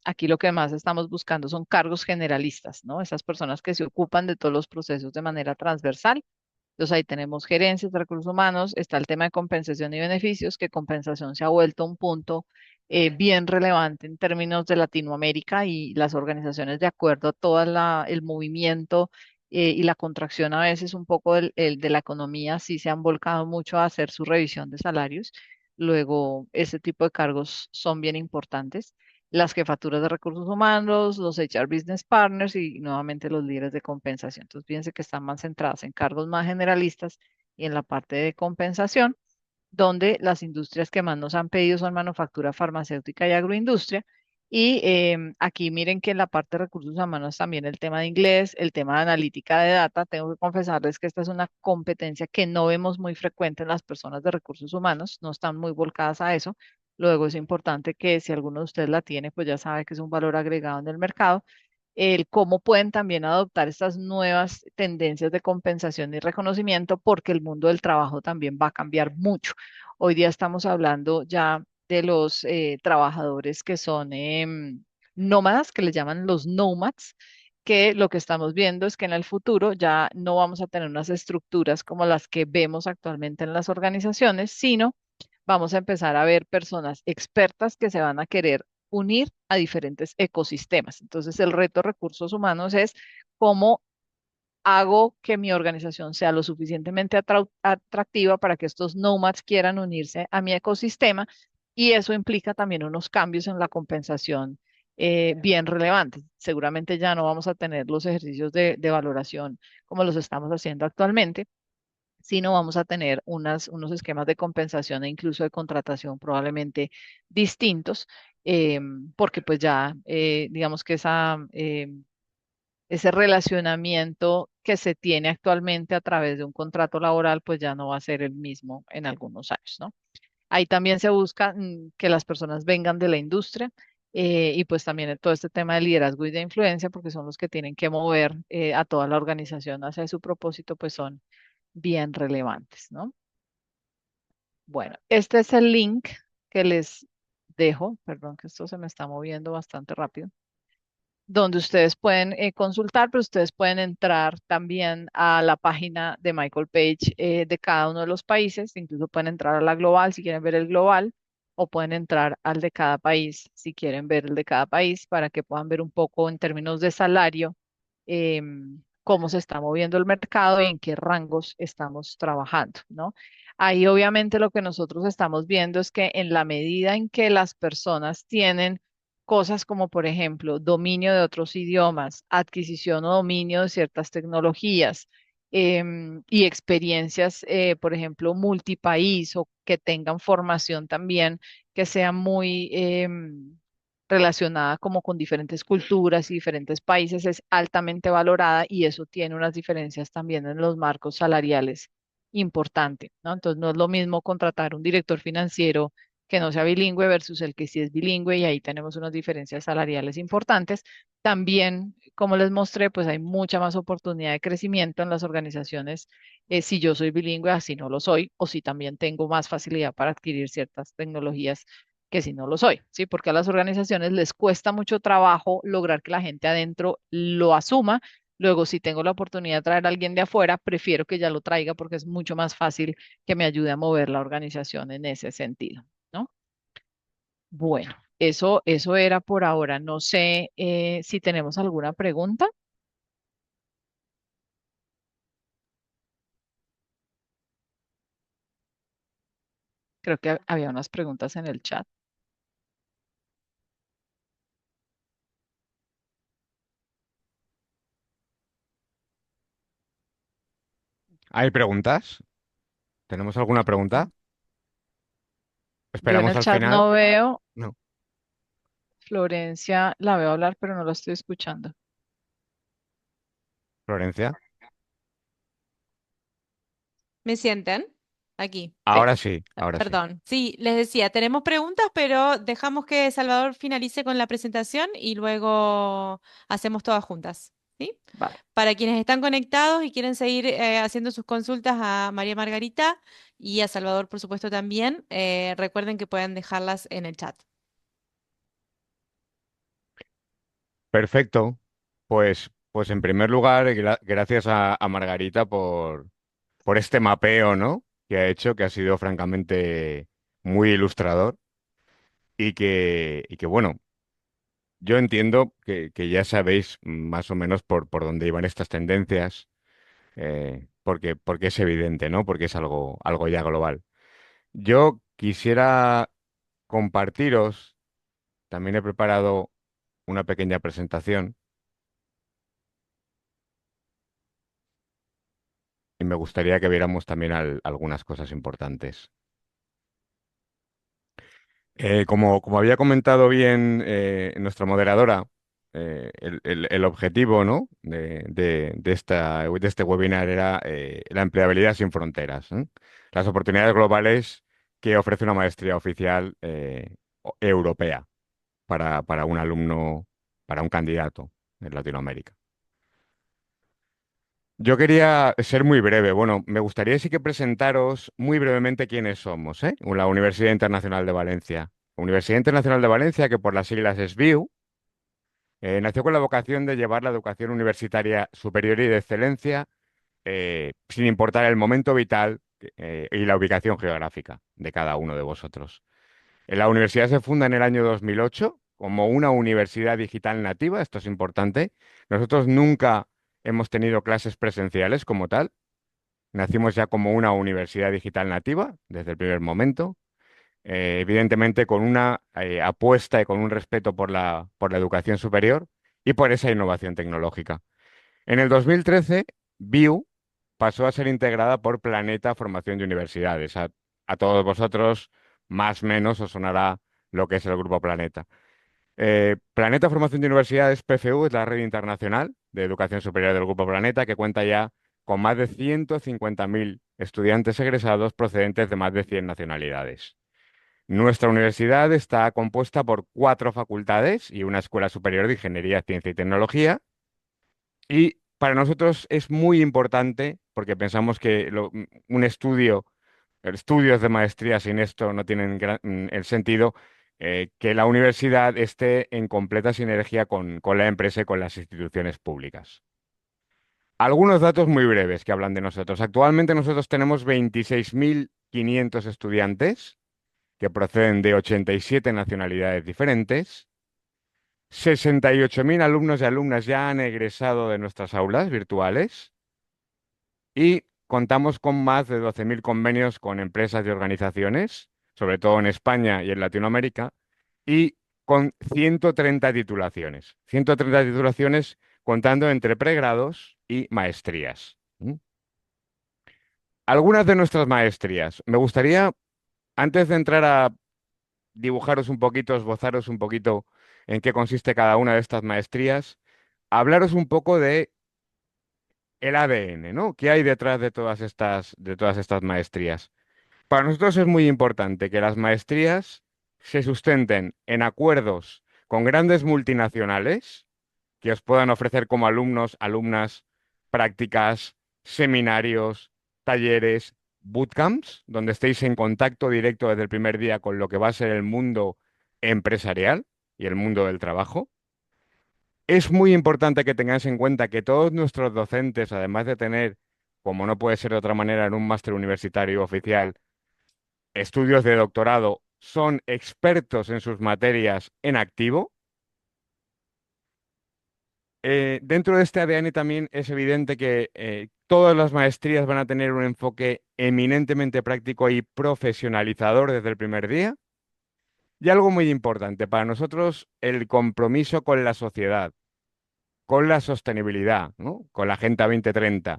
aquí lo que más estamos buscando son cargos generalistas, ¿no? Esas personas que se ocupan de todos los procesos de manera transversal. Entonces ahí tenemos gerencias de recursos humanos, está el tema de compensación y beneficios, que compensación se ha vuelto un punto bien relevante en términos de Latinoamérica y las organizaciones de acuerdo a todo el movimiento y la contracción a veces un poco de la economía, sí se han volcado mucho a hacer su revisión de salarios. Luego, ese tipo de cargos son bien importantes. Las jefaturas de recursos humanos, los HR Business Partners y nuevamente los líderes de compensación. Entonces, fíjense que están más centradas en cargos más generalistas y en la parte de compensación, donde las industrias que más nos han pedido son manufactura farmacéutica y agroindustria. Y aquí miren que en la parte de recursos humanos también el tema de inglés, el tema de analítica de data, tengo que confesarles que esta es una competencia que no vemos muy frecuente en las personas de recursos humanos, no están muy volcadas a eso. Luego es importante que si alguno de ustedes la tiene, pues ya sabe que es un valor agregado en el mercado. el cómo pueden también adoptar estas nuevas tendencias de compensación y reconocimiento, porque el mundo del trabajo también va a cambiar mucho. Hoy día estamos hablando ya de los trabajadores que son nómadas, que les llaman los nomads, que lo que estamos viendo es que en el futuro ya no vamos a tener unas estructuras como las que vemos actualmente en las organizaciones, sino vamos a empezar a ver personas expertas que se van a querer unir a diferentes ecosistemas. Entonces, el reto de recursos humanos es cómo hago que mi organización sea lo suficientemente atractiva para que estos nomads quieran unirse a mi ecosistema, y eso implica también unos cambios en la compensación bien relevantes. Seguramente ya no vamos a tener los ejercicios de valoración como los estamos haciendo actualmente, sino vamos a tener unos esquemas de compensación e incluso de contratación probablemente distintos, porque pues ya digamos que ese relacionamiento que se tiene actualmente a través de un contrato laboral, pues ya no va a ser el mismo en algunos años, ¿no? Ahí también se busca que las personas vengan de la industria, y pues también todo este tema de liderazgo y de influencia, porque son los que tienen que mover a toda la organización hacia su propósito, pues son bien relevantes, ¿no? Bueno, este es el link que les dejo, perdón que esto se me está moviendo bastante rápido, donde ustedes pueden consultar, pero ustedes pueden entrar también a la página de Michael Page de cada uno de los países, incluso pueden entrar a la global si quieren ver el global, o pueden entrar al de cada país si quieren ver el de cada país, para que puedan ver un poco en términos de salario cómo se está moviendo el mercado y en qué rangos estamos trabajando, ¿no? Ahí obviamente lo que nosotros estamos viendo es que en la medida en que las personas tienen cosas como, por ejemplo, dominio de otros idiomas, adquisición o dominio de ciertas tecnologías, y experiencias, por ejemplo, multipaís, o que tengan formación también que sea muy relacionada como con diferentes culturas y diferentes países, es altamente valorada, y eso tiene unas diferencias también en los marcos salariales importante, ¿no? Entonces no es lo mismo contratar un director financiero que no sea bilingüe versus el que sí es bilingüe, y ahí tenemos unas diferencias salariales importantes. También, como les mostré, pues hay mucha más oportunidad de crecimiento en las organizaciones si yo soy bilingüe, así no lo soy, o si también tengo más facilidad para adquirir ciertas tecnologías que si no lo soy, ¿sí? Porque a las organizaciones les cuesta mucho trabajo lograr que la gente adentro lo asuma. Luego, si tengo la oportunidad de traer a alguien de afuera, prefiero que ya lo traiga, porque es mucho más fácil que me ayude a mover la organización en ese sentido, ¿no? Bueno, eso era por ahora. No sé si tenemos alguna pregunta. Creo que había unas preguntas en el chat. ¿Hay preguntas? ¿Tenemos alguna pregunta? Yo en Esperamos el al chat final. no veo. No. Florencia, la veo hablar, pero no la estoy escuchando. Florencia. ¿Me sienten? Aquí. Sí. Ahora sí, ahora sí. Perdón. Sí, les decía, tenemos preguntas, pero dejamos que Salvador finalice con la presentación y luego hacemos todas juntas. ¿Sí? Vale. Para quienes están conectados y quieren seguir haciendo sus consultas a María Margarita y a Salvador, por supuesto, también, recuerden que pueden dejarlas en el chat. Perfecto. Pues en primer lugar, gracias a Margarita por este mapeo, ¿no? Que ha hecho, que ha sido francamente muy ilustrador y que bueno, yo entiendo que ya sabéis más o menos por dónde iban estas tendencias, porque es evidente, ¿no? Porque es algo ya global. Yo quisiera compartiros, también he preparado una pequeña presentación y me gustaría que viéramos también algunas cosas importantes. Como había comentado bien nuestra moderadora, el objetivo, ¿no? de este webinar era la empleabilidad sin fronteras, ¿eh? Las oportunidades globales que ofrece una maestría oficial europea para un alumno, para un candidato. en Latinoamérica. Yo quería ser muy breve. Bueno, me gustaría sí que presentaros muy brevemente quiénes somos, ¿eh? La Universidad Internacional de Valencia. Universidad Internacional de Valencia, que por las siglas es VIU, nació con la vocación de llevar la educación universitaria superior y de excelencia, sin importar el momento vital, y la ubicación geográfica de cada uno de vosotros. La universidad se funda en el año 2008 como una universidad digital nativa, esto es importante. Nosotros nunca hemos tenido clases presenciales como tal. Nacimos ya como una universidad digital nativa desde el primer momento, evidentemente con una apuesta y con un respeto por la educación superior y por esa innovación tecnológica. En el 2013, BIU pasó a ser integrada por Planeta Formación de Universidades. A todos vosotros, más o menos, os sonará lo que es el Grupo Planeta. Planeta Formación de Universidades, PFU, es la red internacional de educación superior del Grupo Planeta, que cuenta ya con más de 150.000 estudiantes egresados procedentes de más de 100 nacionalidades. Nuestra universidad está compuesta por 4 facultades y una escuela superior de Ingeniería, Ciencia y Tecnología. Y para nosotros es muy importante, porque pensamos que un estudios de maestría sin esto no tienen el sentido, que la universidad esté en completa sinergia con la empresa y con las instituciones públicas. Algunos datos muy breves que hablan de nosotros. Actualmente nosotros tenemos 26.500 estudiantes que proceden de 87 nacionalidades diferentes. 68.000 alumnos y alumnas ya han egresado de nuestras aulas virtuales y contamos con más de 12.000 convenios con empresas y organizaciones, sobre todo en España y en Latinoamérica, y con 130 titulaciones. 130 titulaciones contando entre pregrados y maestrías. ¿Mm? Algunas de nuestras maestrías. Me gustaría, antes de entrar a dibujaros un poquito, esbozaros un poquito en qué consiste cada una de estas maestrías, hablaros un poco de el ADN, ¿no? ¿Qué hay detrás de todas estas maestrías? Para nosotros es muy importante que las maestrías se sustenten en acuerdos con grandes multinacionales que os puedan ofrecer como alumnos, alumnas, prácticas, seminarios, talleres, bootcamps, donde estéis en contacto directo desde el primer día con lo que va a ser el mundo empresarial y el mundo del trabajo. Es muy importante que tengáis en cuenta que todos nuestros docentes, además de tener, como no puede ser de otra manera en un máster universitario oficial, estudios de doctorado, son expertos en sus materias en activo. Dentro de este ADN también es evidente que todas las maestrías van a tener un enfoque eminentemente práctico y profesionalizador desde el primer día. Y algo muy importante para nosotros, el compromiso con la sociedad, con la sostenibilidad, ¿no? Con la Agenda 2030,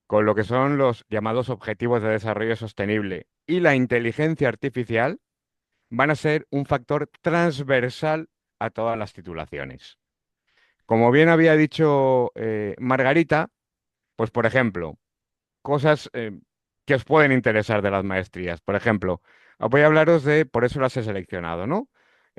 con lo que son los llamados Objetivos de Desarrollo Sostenible y la inteligencia artificial, van a ser un factor transversal a todas las titulaciones. Como bien había dicho Margarita, pues por ejemplo, cosas que os pueden interesar de las maestrías. Por ejemplo, voy a hablaros de, por eso las he seleccionado, ¿no?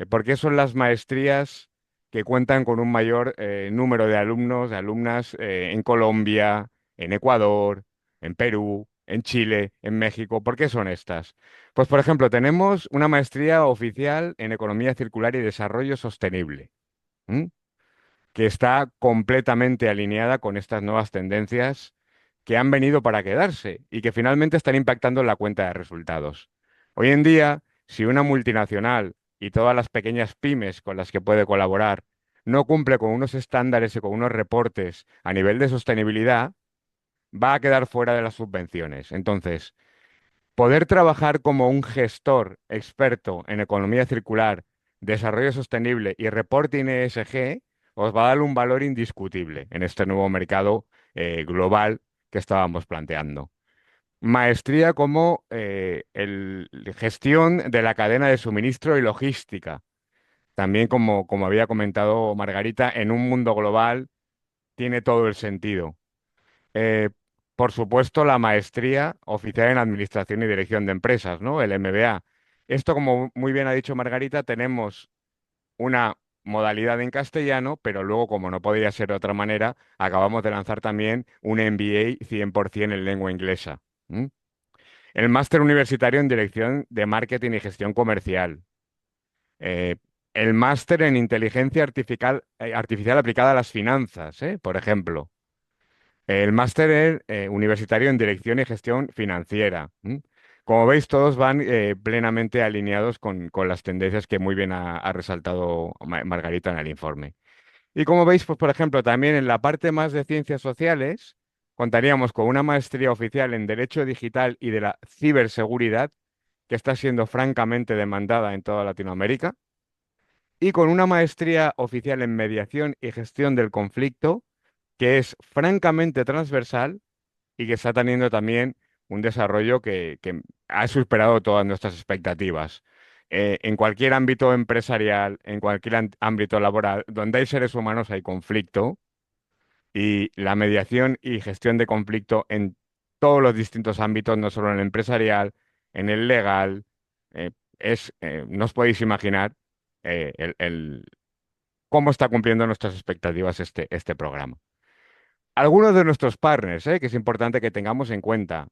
Porque son las maestrías que cuentan con un mayor número de alumnos, de alumnas en Colombia, en Ecuador, en Perú, en Chile, en México. ¿Por qué son estas? Pues, por ejemplo, tenemos una maestría oficial en Economía Circular y Desarrollo Sostenible. ¿M? Que está completamente alineada con estas nuevas tendencias que han venido para quedarse y que finalmente están impactando en la cuenta de resultados. Hoy en día, si una multinacional y todas las pequeñas pymes con las que puede colaborar no cumple con unos estándares y con unos reportes a nivel de sostenibilidad, va a quedar fuera de las subvenciones. Entonces, poder trabajar como un gestor experto en economía circular, desarrollo sostenible y reporting ESG os va a dar un valor indiscutible en este nuevo mercado global que estábamos planteando. Maestría como gestión de la cadena de suministro y logística. También, como había comentado Margarita, en un mundo global tiene todo el sentido. Eh, por supuesto, la maestría oficial en Administración y Dirección de Empresas, ¿no? El MBA. Esto, como muy bien ha dicho Margarita, tenemos una modalidad en castellano, pero luego, como no podía ser de otra manera, acabamos de lanzar también un MBA 100% en lengua inglesa. ¿M? El máster universitario en Dirección de Marketing y Gestión Comercial. Eh, el máster en Inteligencia Artificial aplicada a las finanzas, por ejemplo. El máster universitario en Dirección y Gestión Financiera. Como veis, todos van plenamente alineados con las tendencias que muy bien ha resaltado Margarita en el informe. Y como veis, pues por ejemplo, también en la parte más de ciencias sociales, contaríamos con una maestría oficial en Derecho Digital y de la Ciberseguridad, que está siendo francamente demandada en toda Latinoamérica, y con una maestría oficial en Mediación y Gestión del Conflicto, que es francamente transversal y que está teniendo también un desarrollo que ha superado todas nuestras expectativas. En cualquier ámbito empresarial, en cualquier ámbito laboral, donde hay seres humanos hay conflicto y la mediación y gestión de conflicto en todos los distintos ámbitos, no solo en el empresarial, en el legal, no os podéis imaginar cómo está cumpliendo nuestras expectativas este programa. Algunos de nuestros partners, que es importante que tengamos en cuenta.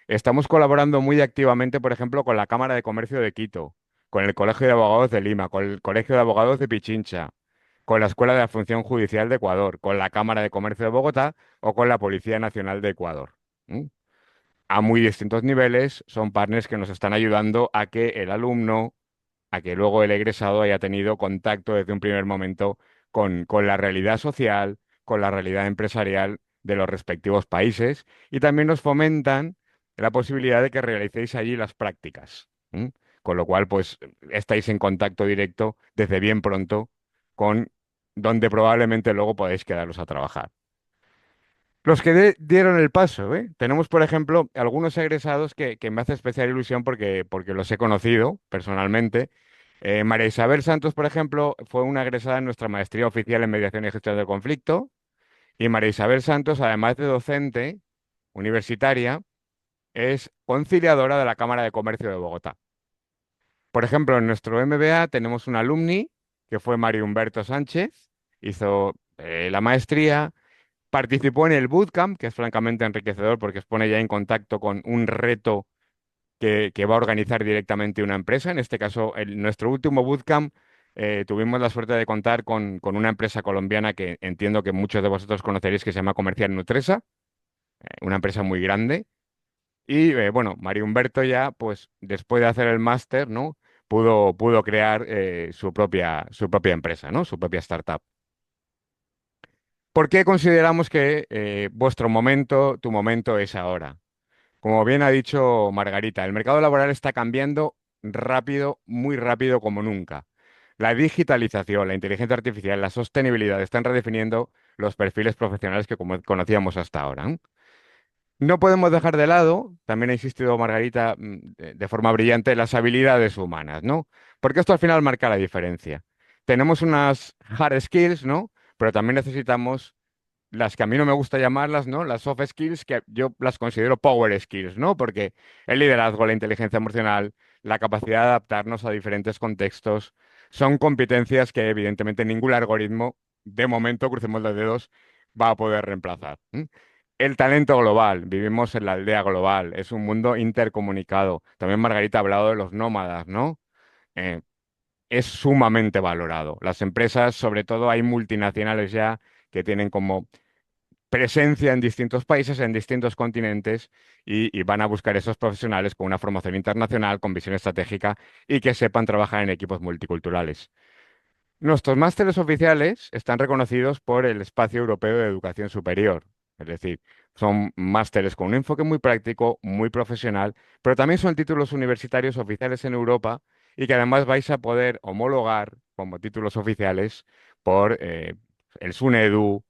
Estamos colaborando muy activamente, por ejemplo, con la Cámara de Comercio de Quito, con el Colegio de Abogados de Lima, con el Colegio de Abogados de Pichincha, con la Escuela de la Función Judicial de Ecuador, con la Cámara de Comercio de Bogotá o con la Policía Nacional de Ecuador. ¿Mm? A muy distintos niveles, son partners que nos están ayudando a que el alumno, a que luego el egresado haya tenido contacto desde un primer momento con la realidad social, con la realidad empresarial de los respectivos países y también nos fomentan la posibilidad de que realicéis allí las prácticas. ¿M? Con lo cual, pues estáis en contacto directo desde bien pronto con donde probablemente luego podéis quedaros a trabajar. Los que dieron el paso, ¿eh? Tenemos, por ejemplo, algunos egresados que me hace especial ilusión porque los he conocido personalmente. María Isabel Santos, por ejemplo, fue una egresada en nuestra maestría oficial en mediación y gestión del conflicto. Y María Isabel Santos, además de docente universitaria, es conciliadora de la Cámara de Comercio de Bogotá. Por ejemplo, en nuestro MBA tenemos un alumni que fue Mario Humberto Sánchez, hizo la maestría. Participó en el bootcamp, que es francamente enriquecedor porque os pone ya en contacto con un reto que va a organizar directamente una empresa. En este caso, en nuestro último bootcamp, tuvimos la suerte de contar con una empresa colombiana que entiendo que muchos de vosotros conoceréis, que se llama Comercial Nutresa, una empresa muy grande. Y bueno, Mario Humberto ya, pues después de hacer el máster, ¿no? Pudo crear su propia empresa, ¿no? Su propia startup. ¿Por qué consideramos que vuestro momento, tu momento es ahora? Como bien ha dicho Margarita, el mercado laboral está cambiando rápido, muy rápido como nunca. La digitalización, la inteligencia artificial, la sostenibilidad están redefiniendo los perfiles profesionales que como conocíamos hasta ahora. No podemos dejar de lado, también ha insistido Margarita de forma brillante, las habilidades humanas, ¿no? Porque esto al final marca la diferencia. Tenemos unas hard skills, ¿no? Pero también necesitamos las que a mí no me gusta llamarlas, ¿no? Las soft skills, que yo las considero power skills, ¿no? Porque el liderazgo, la inteligencia emocional, la capacidad de adaptarnos a diferentes contextos, son competencias que evidentemente ningún algoritmo, de momento, crucemos los dedos, va a poder reemplazar. El talento global, vivimos en la aldea global, es un mundo intercomunicado. También Margarita ha hablado de los nómadas, ¿no? Eh, es sumamente valorado. Las empresas, sobre todo hay multinacionales ya que tienen como presencia en distintos países, en distintos continentes, y van a buscar esos profesionales con una formación internacional, con visión estratégica y que sepan trabajar en equipos multiculturales. Nuestros másteres oficiales están reconocidos por el Espacio Europeo de Educación Superior, es decir, son másteres con un enfoque muy práctico, muy profesional, pero también son títulos universitarios oficiales en Europa y que además vais a poder homologar como títulos oficiales por el SUNEDU,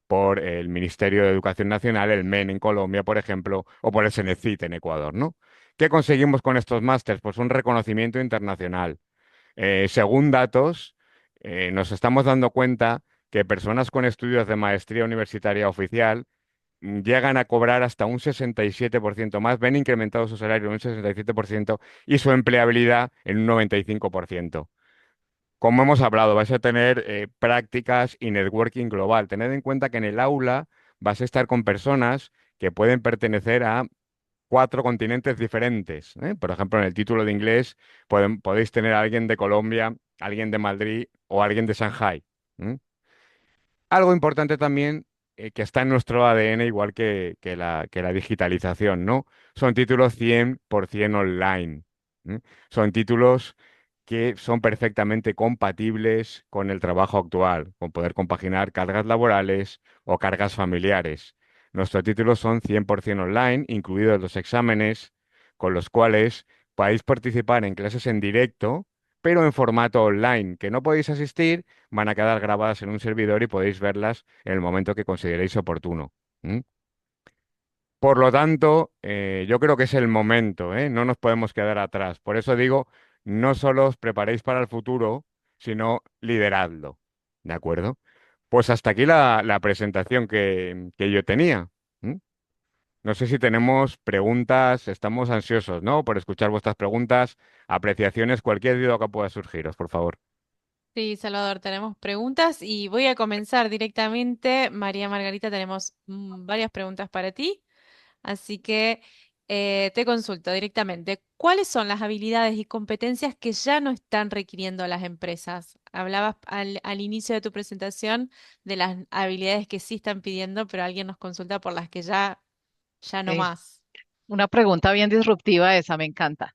por el Ministerio de Educación Nacional, el MEN en Colombia, por ejemplo, o por el CENECIT en Ecuador, ¿no? ¿Qué conseguimos con estos másteres? Pues un reconocimiento internacional. Según datos, nos estamos dando cuenta que personas con estudios de maestría universitaria oficial llegan a cobrar hasta un 67% más, ven incrementado su salario en un 67% y su empleabilidad en un 95%. como hemos hablado, vais a tener prácticas y networking global. Tened en cuenta que en el aula vas a estar con personas que pueden pertenecer a 4 continentes diferentes, ¿eh? Por ejemplo, en el título de inglés podéis tener a alguien de Colombia, alguien de Madrid o alguien de Shanghai. Algo importante también que está en nuestro ADN, igual que la digitalización, ¿no? Son títulos 100% online. ¿Mm? Son títulos que son perfectamente compatibles con el trabajo actual, con poder compaginar cargas laborales o cargas familiares. Nuestros títulos son 100% online, incluidos los exámenes, con los cuales podéis participar en clases en directo, pero en formato online, que no podéis asistir, van a quedar grabadas en un servidor y podéis verlas en el momento que consideréis oportuno. ¿Mm? Por lo tanto, yo creo que es el momento, ¿eh? No nos podemos quedar atrás. Por eso digo, no solo os preparéis para el futuro, sino lideradlo. ¿De acuerdo? Pues hasta aquí la presentación que yo tenía. ¿Mm? No sé si tenemos preguntas, estamos ansiosos, ¿no? Por escuchar vuestras preguntas, apreciaciones, cualquier duda que pueda surgiros, por favor. Sí, Salvador, tenemos preguntas y voy a comenzar directamente. María Margarita, tenemos varias preguntas para ti, así que te consulto directamente. ¿Cuáles son las habilidades y competencias que ya no están requiriendo las empresas? Hablabas al inicio de tu presentación de las habilidades que sí están pidiendo, pero alguien nos consulta por las que ya no Eh, más. una pregunta bien disruptiva esa, me encanta.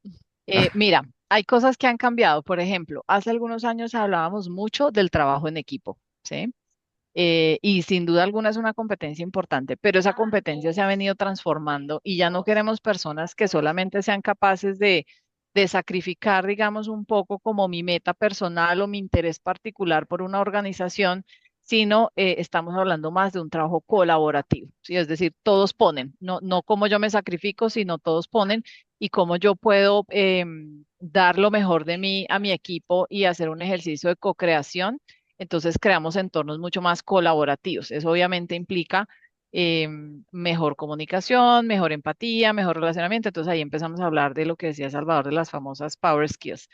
Mira, hay cosas que han cambiado. Por ejemplo, hace algunos años hablábamos mucho del trabajo en equipo, ¿sí? Y sin duda alguna es una competencia importante, pero esa competencia se ha venido transformando y ya no queremos personas que solamente sean capaces de sacrificar, digamos, un poco como mi meta personal o mi interés particular por una organización, sino estamos hablando más de un trabajo colaborativo, ¿sí? Es decir, todos ponen, no como yo me sacrifico, sino todos ponen y cómo yo puedo dar lo mejor de mí a mi equipo y hacer un ejercicio de co-creación. Entonces creamos entornos mucho más colaborativos. Eso obviamente implica eh, mejor comunicación, mejor empatía, mejor relacionamiento. Entonces ahí empezamos a hablar de lo que decía Salvador, de las famosas power skills.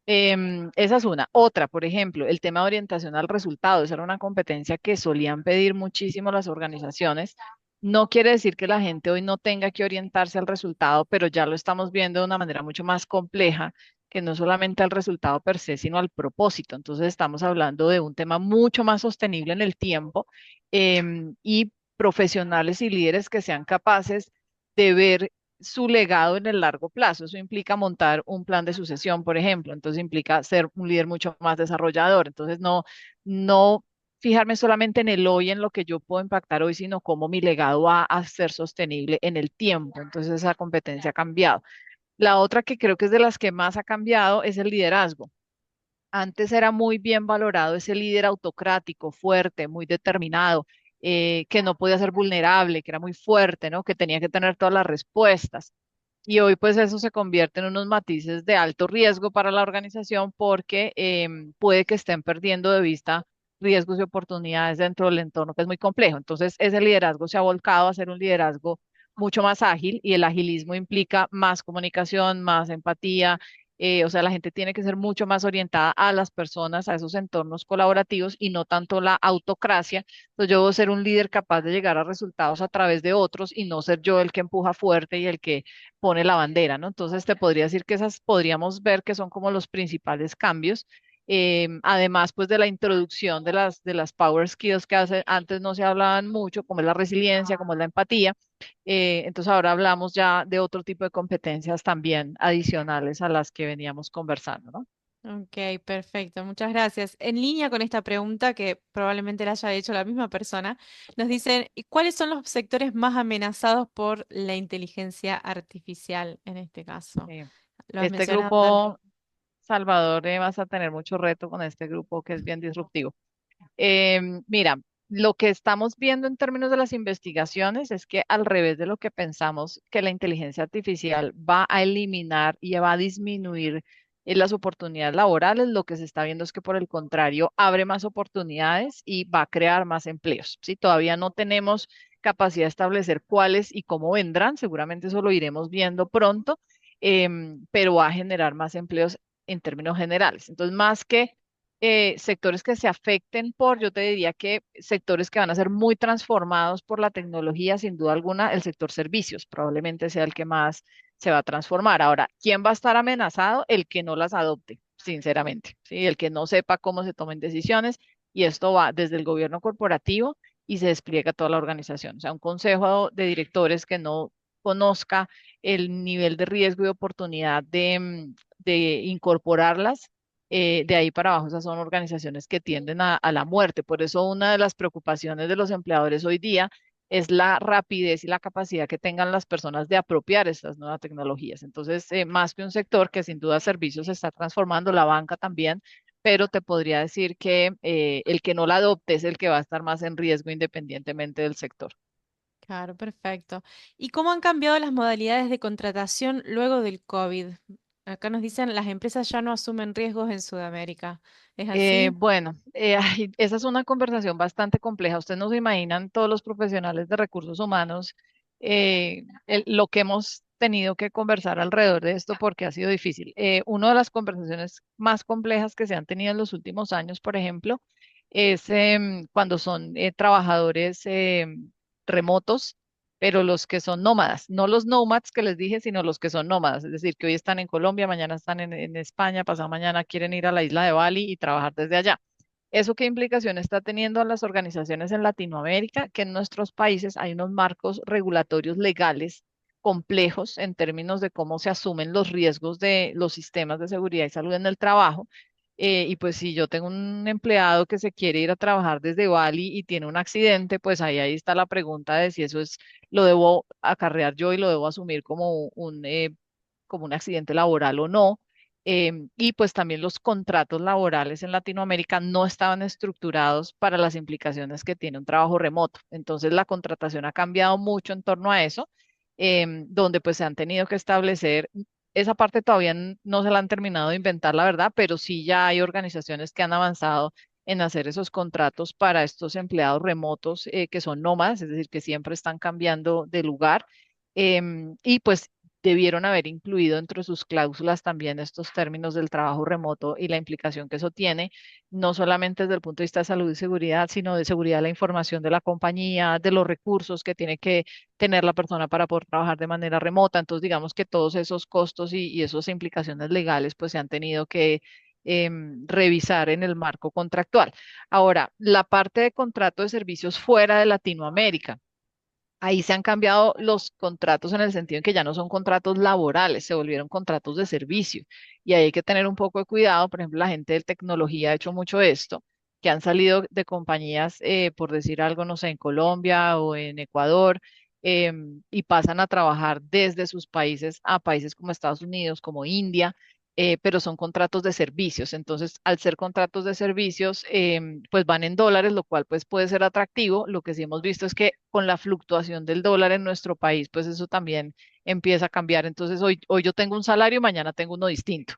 Esa es una. Otra, por ejemplo, el tema de orientación al resultado. Esa era una competencia que solían pedir muchísimo las organizaciones. No quiere decir que la gente hoy no tenga que orientarse al resultado, pero ya lo estamos viendo de una manera mucho más compleja, que no solamente al resultado per se, sino al propósito. Entonces estamos hablando de un tema mucho más sostenible en el tiempo, y profesionales y líderes que sean capaces de ver su legado en el largo plazo. Eso implica montar un plan de sucesión, por ejemplo. Entonces implica ser un líder mucho más desarrollador. Entonces no fijarme solamente en el hoy, en lo que yo puedo impactar hoy, sino cómo mi legado va a ser sostenible en el tiempo. Entonces esa competencia ha cambiado. La otra que creo que es de las que más ha cambiado es el liderazgo. Antes era muy bien valorado ese líder autocrático, fuerte, muy determinado, que no podía ser vulnerable, que era muy fuerte, ¿no? Que tenía que tener todas las respuestas. Y hoy pues eso se convierte en unos matices de alto riesgo para la organización porque puede que estén perdiendo de vista riesgos y oportunidades dentro del entorno que es muy complejo. Entonces ese liderazgo se ha volcado a ser un liderazgo mucho más ágil y el agilismo implica más comunicación, más empatía. O sea, la gente tiene que ser mucho más orientada a las personas, a esos entornos colaborativos y no tanto la autocracia. Entonces yo debo ser un líder capaz de llegar a resultados a través de otros y no ser yo el que empuja fuerte y el que pone la bandera, ¿no? Entonces te podría decir que esas podríamos ver que son como los principales cambios. Además, pues de la introducción de las power skills que antes no se hablaban mucho, como es la resiliencia, como es la empatía. Entonces ahora hablamos ya de otro tipo de competencias también adicionales a las que veníamos conversando, ¿no? Ok, perfecto, muchas gracias. En línea con esta pregunta, que probablemente la haya hecho la misma persona, nos dicen, ¿y cuáles son los sectores más amenazados por la inteligencia artificial en este caso? Eh, Lo has este mencionado también. grupo, Salvador, vas a tener mucho reto con este grupo que es bien disruptivo. Mira, lo que estamos viendo en términos de las investigaciones es que al revés de lo que pensamos, que la inteligencia artificial va a eliminar y va a disminuir las oportunidades laborales, lo que se está viendo es que por el contrario abre más oportunidades y va a crear más empleos. Sí, todavía no tenemos capacidad de establecer cuáles y cómo vendrán, seguramente eso lo iremos viendo pronto, pero va a generar más empleos en términos generales. Entonces, más que sectores que se afecten por, yo te diría que sectores que van a ser muy transformados por la tecnología, sin duda alguna, el sector servicios probablemente sea el que más se va a transformar. Ahora, ¿quién va a estar amenazado? El que no las adopte, sinceramente, ¿sí? El que no sepa cómo se tomen decisiones, y esto va desde el gobierno corporativo y se despliega a toda la organización. O sea, un consejo de directores que no conozca el nivel de riesgo y oportunidad de incorporarlas, de ahí para abajo, esas son organizaciones que tienden a la muerte. Por eso una de las preocupaciones de los empleadores hoy día es la rapidez y la capacidad que tengan las personas de apropiar estas nuevas tecnologías. Entonces, más que un sector que sin duda servicios se está transformando, la banca también, pero te podría decir que el que no la adopte es el que va a estar más en riesgo independientemente del sector. Claro, perfecto. ¿Y cómo han cambiado las modalidades de contratación luego del COVID? Acá nos dicen las empresas ya no asumen riesgos en Sudamérica. ¿Es así? Bueno, ay, esa es una conversación bastante compleja. Ustedes no se imaginan todos los profesionales de recursos humanos, lo que hemos tenido que conversar alrededor de esto porque ha sido difícil. Una de las conversaciones más complejas que se han tenido en los últimos años, por ejemplo, es cuando son trabajadores remotos, pero los que son nómadas, no los nomads que les dije, sino los que son nómadas, es decir, que hoy están en Colombia, mañana están en España, pasado mañana quieren ir a la isla de Bali y trabajar desde allá. ¿Eso qué implicación está teniendo en las organizaciones en Latinoamérica? Que en nuestros países hay unos marcos regulatorios legales complejos en términos de cómo se asumen los riesgos de los sistemas de seguridad y salud en el trabajo. Y pues si yo tengo un empleado que se quiere ir a trabajar desde Bali y tiene un accidente, pues ahí está la pregunta de si eso es, lo debo acarrear yo y lo debo asumir como un accidente laboral o no. Y pues también los contratos laborales en Latinoamérica no estaban estructurados para las implicaciones que tiene un trabajo remoto. Entonces la contratación ha cambiado mucho en torno a eso, donde pues se han tenido que establecer, esa parte todavía no se la han terminado de inventar, la verdad, pero sí ya hay organizaciones que han avanzado en hacer esos contratos para estos empleados remotos, que son nómadas, es decir, que siempre están cambiando de lugar. Y pues debieron haber incluido entre sus cláusulas también estos términos del trabajo remoto y la implicación que eso tiene, no solamente desde el punto de vista de salud y seguridad, sino de seguridad de la información de la compañía, de los recursos que tiene que tener la persona para poder trabajar de manera remota. Entonces, digamos que todos esos costos y esas implicaciones legales pues se han tenido que revisar en el marco contractual. Ahora, la parte de contrato de servicios fuera de Latinoamérica. Ahí se han cambiado los contratos en el sentido en que ya no son contratos laborales, se volvieron contratos de servicio. Y ahí hay que tener un poco de cuidado. Por ejemplo, la gente de tecnología ha hecho mucho esto, que han salido de compañías, por decir algo, no sé, en Colombia o en Ecuador, y pasan a trabajar desde sus países a países como Estados Unidos, como India, pero son contratos de servicios. Entonces, al ser contratos de servicios, pues van en dólares, lo cual pues puede ser atractivo. Lo que sí hemos visto es que con la fluctuación del dólar en nuestro país, pues eso también empieza a cambiar. Entonces, hoy yo tengo un salario, mañana tengo uno distinto.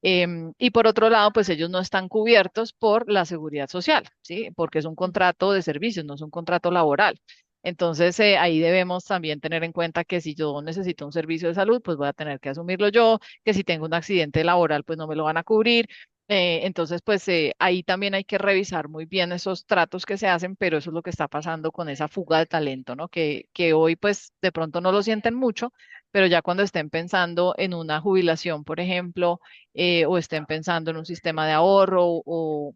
Y por otro lado, pues ellos no están cubiertos por la seguridad social, ¿sí? Porque es un contrato de servicios, no es un contrato laboral. Entonces, ahí debemos también tener en cuenta que si yo necesito un servicio de salud, pues voy a tener que asumirlo yo, que si tengo un accidente laboral, pues no me lo van a cubrir. Entonces, pues ahí también hay que revisar muy bien esos tratos que se hacen, pero eso es lo que está pasando con esa fuga de talento, ¿no? Que hoy, pues, de pronto no lo sienten mucho, pero ya cuando estén pensando en una jubilación, por ejemplo, o estén pensando en un sistema de ahorro o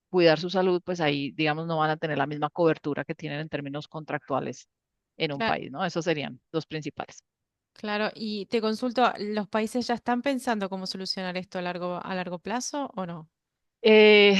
cuidar su salud, pues ahí, digamos, no van a tener la misma cobertura que tienen en términos contractuales en un Cla- país, ¿no? Esos serían los principales. Claro, y te consulto, ¿los países ya están pensando cómo solucionar esto a largo plazo o no? Eh,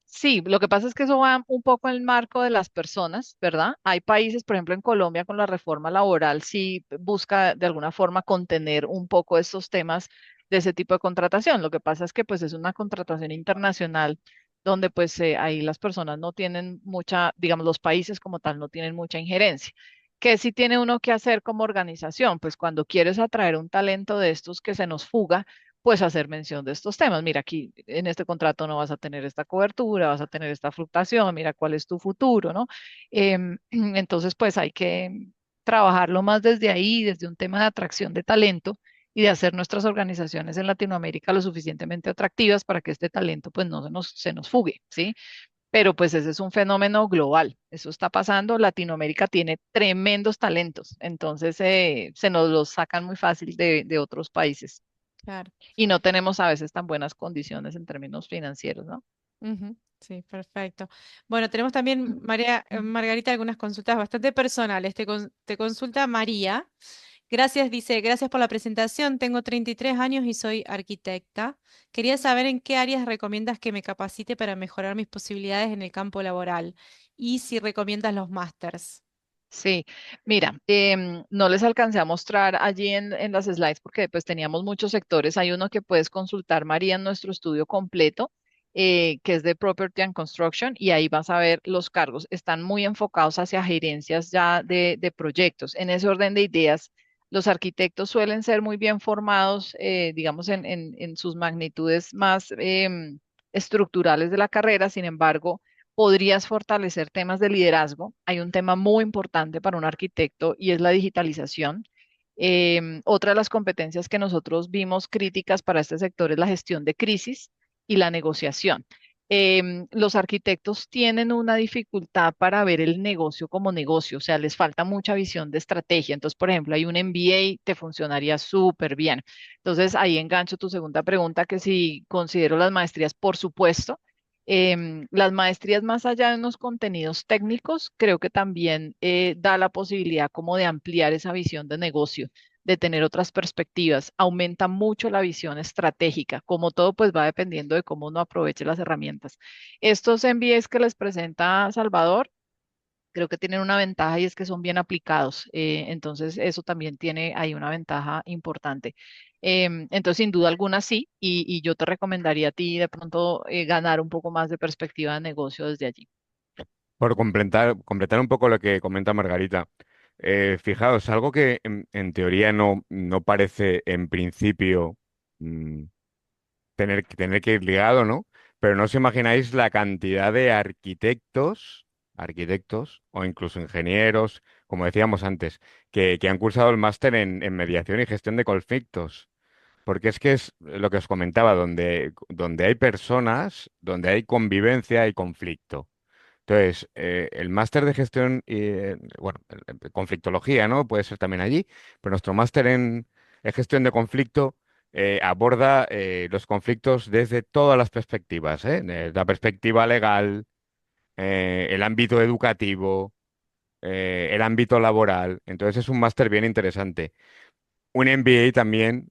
sí, lo que pasa es que eso va un poco en el marco de las personas, ¿verdad? Hay países, por ejemplo, en Colombia con la reforma laboral, sí busca de alguna forma contener un poco estos temas de ese tipo de contratación. Lo que pasa es que pues es una contratación internacional donde pues ahí las personas no tienen mucha, digamos, los países como tal no tienen mucha injerencia. ¿Qué sí tiene uno que hacer como organización? Pues cuando quieres atraer un talento de estos que se nos fuga, pues hacer mención de estos temas. Mira, aquí en este contrato no vas a tener esta cobertura, vas a tener esta fluctuación, mira cuál es tu futuro, ¿no? Entonces, pues hay que trabajarlo más desde ahí, desde un tema de atracción de talento y de hacer nuestras organizaciones en Latinoamérica lo suficientemente atractivas para que este talento pues no se nos fugue, ¿sí? Pero pues ese es un fenómeno global, eso está pasando, Latinoamérica tiene tremendos talentos, entonces se nos los sacan muy fácil de otros países Claro. y no tenemos a veces tan buenas condiciones en términos financieros, ¿no? Ujú, sí, perfecto. Bueno, tenemos también, María, Margarita, algunas consultas bastante personales. Te consulta María. Gracias, dice, gracias por la presentación. Tengo 33 años y soy arquitecta. Quería saber en qué áreas recomiendas que me capacite para mejorar mis posibilidades en el campo laboral y si recomiendas los másters. Sí, mira, no les alcancé a mostrar allí en las slides porque pues teníamos muchos sectores. Hay uno que puedes consultar, María, en nuestro estudio completo, que es de Property and Construction, y ahí vas a ver los cargos. Están muy enfocados hacia gerencias ya de proyectos. En ese orden de ideas, los arquitectos suelen ser muy bien formados, digamos, en sus magnitudes más estructurales de la carrera. Sin embargo, podrías fortalecer temas de liderazgo. Hay un tema muy importante para un arquitecto y es la digitalización. Otra de las competencias que nosotros vimos críticas para este sector es la gestión de crisis y la negociación. Los arquitectos tienen una dificultad para ver el negocio como negocio, o sea, les falta mucha visión de estrategia. Entonces, por ejemplo, hay un MBA, te funcionaría súper bien. Entonces, ahí engancho tu segunda pregunta, que si considero las maestrías, por supuesto. Las maestrías más allá de unos contenidos técnicos, creo que también da la posibilidad como de ampliar esa visión de negocio, de tener otras perspectivas, aumenta mucho la visión estratégica, como todo pues va dependiendo de cómo uno aproveche las herramientas. Estos MBAs que les presenta Salvador, creo que tienen una ventaja y es que son bien aplicados. Entonces, eso también tiene ahí una ventaja importante. Entonces, sin duda alguna, sí, y yo te recomendaría a ti de pronto ganar un poco más de perspectiva de negocio desde allí. Por completar un poco lo que comenta Margarita, fijaos, algo que en teoría no parece en principio mm, tener que ir ligado, ¿no? Pero no os imagináis la cantidad de arquitectos o incluso ingenieros, como decíamos antes, que han cursado el máster en mediación y gestión de conflictos. Porque es que es lo que os comentaba, donde hay personas, donde hay convivencia, hay conflicto. Entonces, el máster de gestión, bueno, conflictología, ¿no? Puede ser también allí, pero nuestro máster en gestión de conflicto aborda los conflictos desde todas las perspectivas, ¿eh? Desde la perspectiva legal, el ámbito educativo, el ámbito laboral. Entonces, es un máster bien interesante. Un MBA también,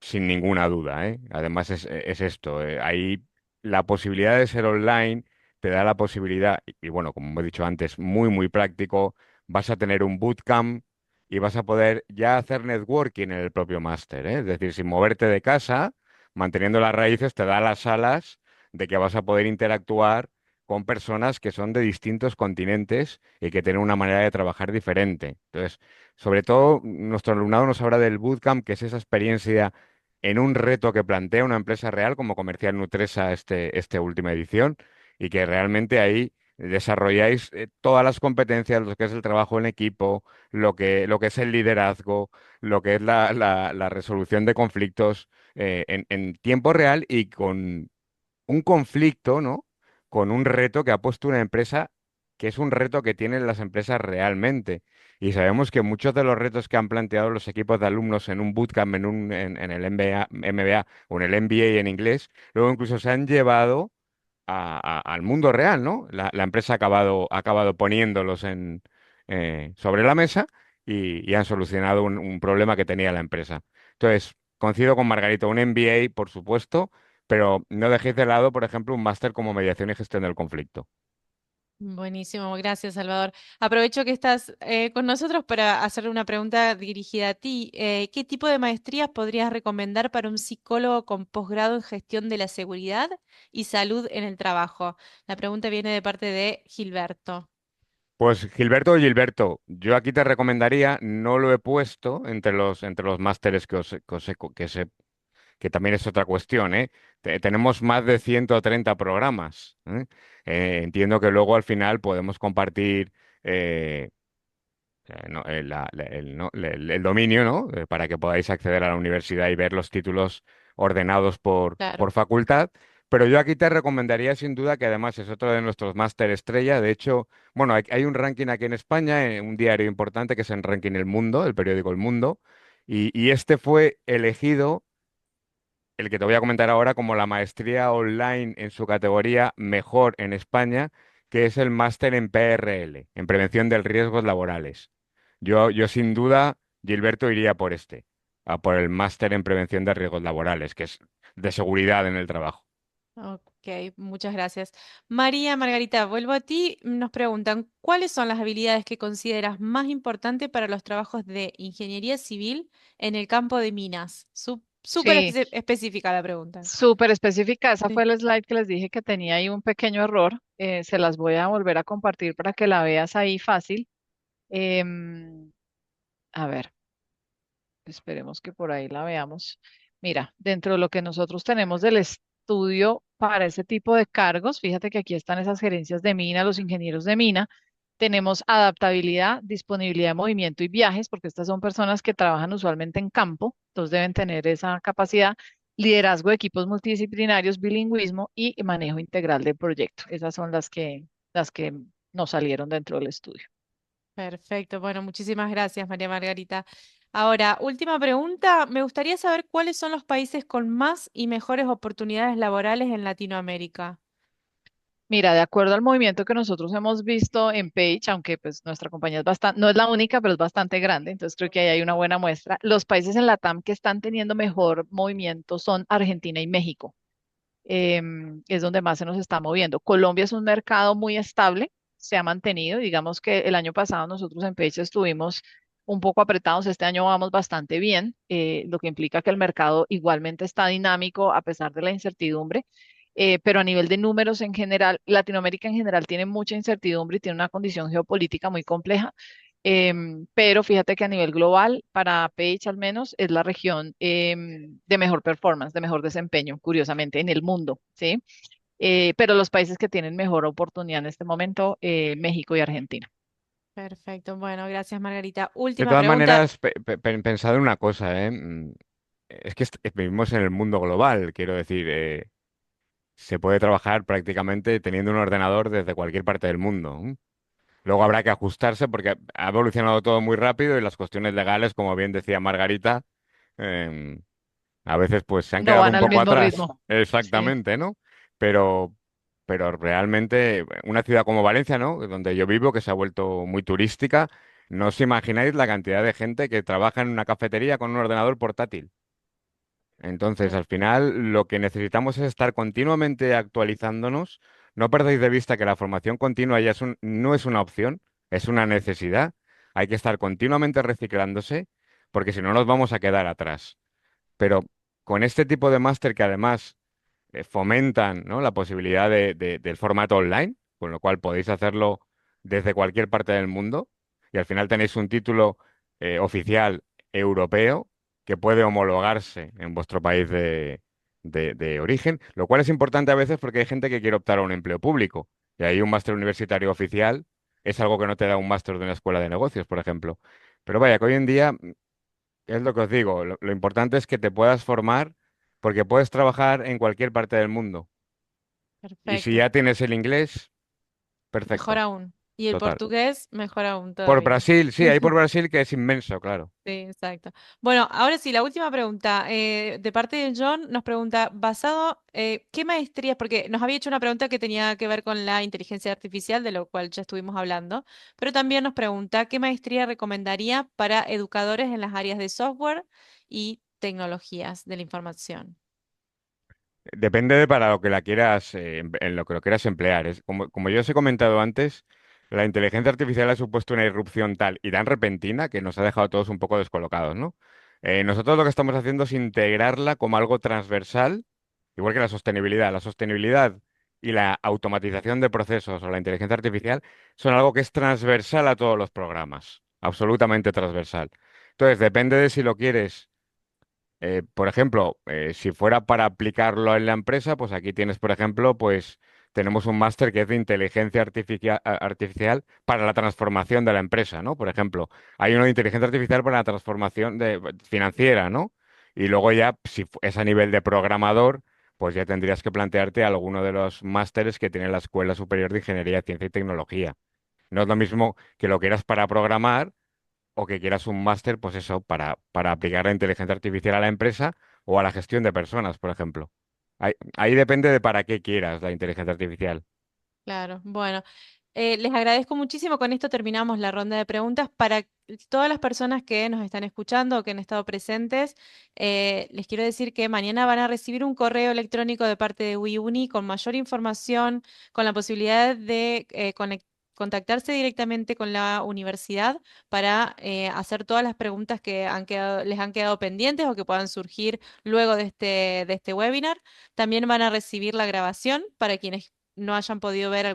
sin ninguna duda, ¿eh? Además es esto, ahí la posibilidad de ser online te da la posibilidad, y bueno, como he dicho antes, muy, muy práctico, vas a tener un bootcamp y vas a poder ya hacer networking en el propio máster, ¿eh? Es decir, sin moverte de casa, manteniendo las raíces, te da las alas de que vas a poder interactuar con personas que son de distintos continentes y que tienen una manera de trabajar diferente. Entonces, sobre todo, nuestro alumnado nos habla del bootcamp, que es esa experiencia en un reto que plantea una empresa real como Comercial Nutresa esta última edición, y que realmente ahí desarrolláis todas las competencias, lo que es el trabajo en equipo, lo que es el liderazgo, lo que es la resolución de conflictos en tiempo real y con un conflicto, ¿no? Con un reto que ha puesto una empresa, que es un reto que tienen las empresas realmente. Y sabemos que muchos de los retos que han planteado los equipos de alumnos en un bootcamp, en el MBA o en el MBA en inglés, luego incluso se han llevado al mundo real, ¿no? La empresa ha acabado poniéndolos sobre la mesa y han solucionado un problema que tenía la empresa. Entonces, coincido con Margarito, un MBA, por supuesto, pero no dejéis de lado, por ejemplo, un máster como mediación y gestión del conflicto. Buenísimo, gracias, Salvador. Aprovecho que estás con nosotros para hacerle una pregunta dirigida a ti. ¿Qué tipo de maestrías podrías recomendar para un psicólogo con posgrado en gestión de la seguridad y salud en el trabajo? La pregunta viene de parte de Gilberto. Pues Gilberto, yo aquí te recomendaría, no lo he puesto entre los másteres que también es otra cuestión, ¿eh? Tenemos más de 130 programas, ¿eh? Entiendo que luego al final podemos compartir eh, el dominio, ¿no? Para que podáis acceder a la universidad y ver los títulos ordenados por Claro. facultad. Pero yo aquí te recomendaría sin duda que además es otro de nuestros máster estrella. De hecho, bueno, hay un ranking aquí en España, en un diario importante que es el ranking El Mundo, el periódico El Mundo, y este fue elegido, el que te voy a comentar ahora, como la maestría online en su categoría mejor en España, que es el máster en PRL, en prevención de riesgos laborales. Yo sin duda, Gilberto, iría por este, a por el máster en prevención de riesgos laborales, que es de seguridad en el trabajo. Ok, muchas gracias. María Margarita, vuelvo a ti. Nos preguntan, ¿cuáles son las habilidades que consideras más importantes para los trabajos de ingeniería civil en el campo de minas? Súper Sí, específica la pregunta. súper específica. Esa Sí. fue el slide que les dije que tenía ahí un pequeño error. Se las voy a volver a compartir para que la veas ahí fácil. Em, a ver, esperemos que por ahí la veamos. Mira, dentro de lo que nosotros tenemos del estudio para ese tipo de cargos, fíjate que aquí están esas gerencias de mina, los ingenieros de mina. Tenemos adaptabilidad, disponibilidad de movimiento y viajes, porque estas son personas que trabajan usualmente en campo, entonces deben tener esa capacidad. Liderazgo de equipos multidisciplinarios, bilingüismo y manejo integral de proyectos. Esas son las que nos salieron dentro del estudio. Perfecto. Bueno, muchísimas gracias, María Margarita. Ahora, última pregunta. Me gustaría saber cuáles son los países con más y mejores oportunidades laborales en Latinoamérica. Mira, de acuerdo al movimiento que nosotros hemos visto en Page, aunque pues nuestra compañía es bastante, no es la única, pero es bastante grande, entonces creo que ahí hay una buena muestra. Los países en Latam que están teniendo mejor movimiento son Argentina y México. Es donde más se nos está moviendo. Colombia es un mercado muy estable, se ha mantenido. Digamos que el año pasado nosotros en Page estuvimos un poco apretados, este año vamos bastante bien, lo que implica que el mercado igualmente está dinámico a pesar de la incertidumbre. Pero a nivel de números en general, Latinoamérica en general tiene mucha incertidumbre y tiene una condición geopolítica muy compleja. Pero fíjate que a nivel global, para Page al menos, es la región de mejor performance, de mejor desempeño, curiosamente, en el mundo, ¿sí? Pero los países que tienen mejor oportunidad en este momento, México y Argentina. Perfecto. Bueno, gracias, Margarita. De Última todas pregunta. maneras, pensad en una cosa, ¿eh? Es que vivimos en el mundo global, quiero decir, se puede trabajar prácticamente teniendo un ordenador desde cualquier parte del mundo. Luego habrá que ajustarse porque ha evolucionado todo muy rápido y las cuestiones legales, como bien decía Margarita, em, a veces pues se han No quedado van un al poco mismo atrás. ritmo. Sí. Exactamente, ¿no? Pero, pero realmente una ciudad como Valencia, ¿no? Donde yo vivo, que se ha vuelto muy turística, no os imagináis la cantidad de gente que trabaja en una cafetería con un ordenador portátil. Entonces, Per- al final, lo que necesitamos es estar continuamente actualizándonos. No perdáis de vista que la formación continua ya no es una opción, es una necesidad. Hay que estar continuamente reciclándose, porque si no nos vamos a quedar atrás. Pero con este tipo de máster que además fomentan, ¿no?, la posibilidad del formato online, con lo cual podéis hacerlo desde cualquier parte del mundo, y al final tenéis un título oficial europeo que puede homologarse en vuestro país de origen, lo cual es importante a veces porque hay gente que quiere optar a un empleo público, y ahí un máster universitario oficial es algo que no te da un máster de una escuela de negocios, por ejemplo. Pero vaya, que hoy en día es lo que os digo, lo importante es que te puedas formar porque puedes trabajar en cualquier parte del mundo. Y si Perfecto. ya tienes el inglés, Mejor perfecto, aún. Y el total. portugués, mejor aún Por todavía. Brasil, sí, hay por Brasil que es inmenso, claro. Sí, exacto. Bueno, ahora sí, la última pregunta. De parte de John nos pregunta, ¿qué maestrías? Porque nos había hecho una pregunta que tenía que ver con la inteligencia artificial, de lo cual ya estuvimos hablando, pero también nos pregunta, ¿qué maestría recomendaría para educadores en las áreas de software y tecnologías de la información? Depende de para lo que la quieras, en lo que lo quieras emplear. Como yo os he comentado antes, la inteligencia artificial ha supuesto una irrupción tal y tan repentina que nos ha dejado a todos un poco descolocados, ¿no? Nosotros lo que estamos haciendo es integrarla como algo transversal, igual que la sostenibilidad. La sostenibilidad y la automatización de procesos o la inteligencia artificial son algo que es transversal a todos los programas, absolutamente transversal. Entonces, depende de si lo quieres. Por ejemplo, si fuera para aplicarlo en la empresa, pues aquí tienes, por ejemplo, pues tenemos un máster que es de inteligencia artificial para la transformación de la empresa, ¿no? Por ejemplo, hay uno de inteligencia artificial para la transformación financiera, ¿no? Y luego ya, si es a nivel de programador, pues ya tendrías que plantearte alguno de los másteres que tiene la Escuela Superior de Ingeniería, Ciencia y Tecnología. No es lo mismo que lo quieras para programar o que quieras un máster, pues eso, para aplicar la inteligencia artificial a la empresa o a la gestión de personas, por ejemplo. Ahí depende de para qué quieras la inteligencia artificial. Claro, bueno, les agradezco muchísimo. Con esto terminamos la ronda de preguntas. Para todas las personas que nos están escuchando o que han estado presentes, les quiero decir que mañana van a recibir un correo electrónico de parte de WiUni con mayor información, con la posibilidad de contactarse directamente con la universidad para hacer todas las preguntas que les han quedado pendientes o que puedan surgir luego de este webinar. También van a recibir la grabación para quienes no hayan podido ver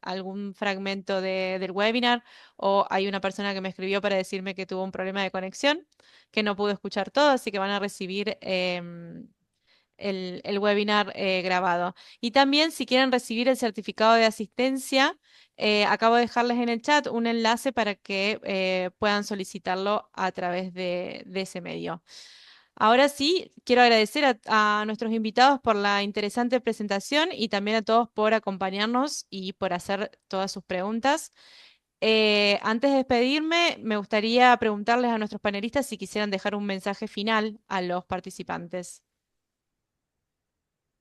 algún fragmento del webinar, o hay una persona que me escribió para decirme que tuvo un problema de conexión, que no pudo escuchar todo, así que van a recibir el webinar grabado. Y también, si quieren recibir el certificado de asistencia, acabo de dejarles en el chat un enlace para que puedan solicitarlo a través de ese medio. Ahora sí, quiero agradecer a nuestros invitados por la interesante presentación y también a todos por acompañarnos y por hacer todas sus preguntas. Antes de despedirme, me gustaría preguntarles a nuestros panelistas si quisieran dejar un mensaje final a los participantes.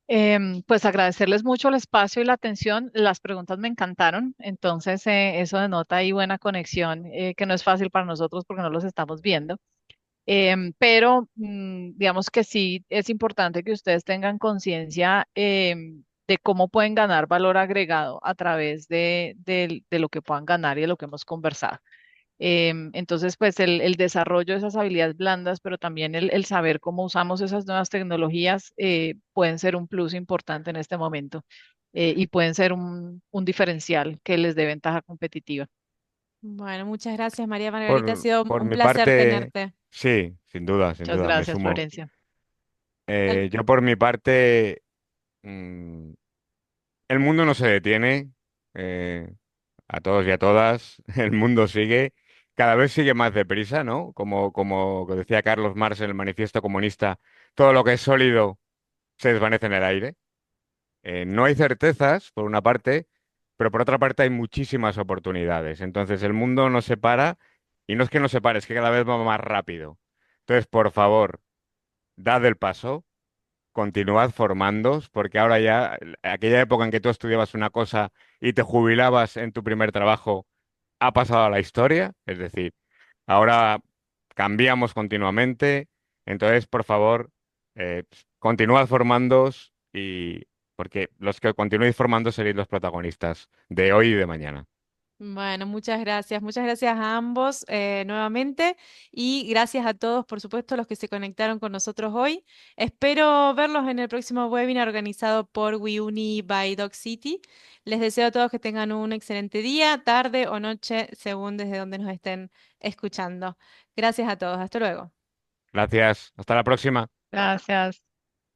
Pues agradecerles mucho el espacio y la atención. Las preguntas me encantaron, entonces eso denota ahí buena conexión, que no es fácil para nosotros porque no los estamos viendo. Pero digamos que sí es importante que ustedes tengan conciencia de cómo pueden ganar valor agregado a través de lo que puedan ganar y de lo que hemos conversado. Entonces, pues el desarrollo de esas habilidades blandas, pero también el saber cómo usamos esas nuevas tecnologías pueden ser un plus importante en este momento y pueden ser un diferencial que les dé ventaja competitiva. Bueno, muchas gracias, María Margarita. Ha sido Por un mi placer parte, tenerte. sí, sin Muchas duda, me gracias, sumo. Florencia. Tal- Yo por mi parte, mm, el mundo no se detiene, eh, a todos y a todas, el mundo sigue, cada vez sigue más deprisa, ¿no? Como decía Carlos Marx en el Manifiesto Comunista, todo lo que es sólido se desvanece en el aire. No hay certezas, por una parte, pero por otra parte hay muchísimas oportunidades. Entonces el mundo no se para, y no es que no se pare, es que cada vez va más rápido. Entonces, por favor, dad el paso, continuad formándoos, porque ahora ya, aquella época en que tú estudiabas una cosa y te jubilabas en tu primer trabajo, ha pasado a la historia. Es decir, ahora cambiamos continuamente. Entonces, por favor, continuad formándoos, y porque los que continuéis formando seréis los protagonistas de hoy y de mañana. Bueno, muchas gracias. Muchas gracias a ambos nuevamente y gracias a todos, por supuesto, los que se conectaron con nosotros hoy. Espero verlos en el próximo webinar organizado por WeUni by Doc City. Les deseo a todos que tengan un excelente día, tarde o noche, según desde donde nos estén escuchando. Gracias a todos. Hasta luego. Gracias. Hasta la próxima. Gracias.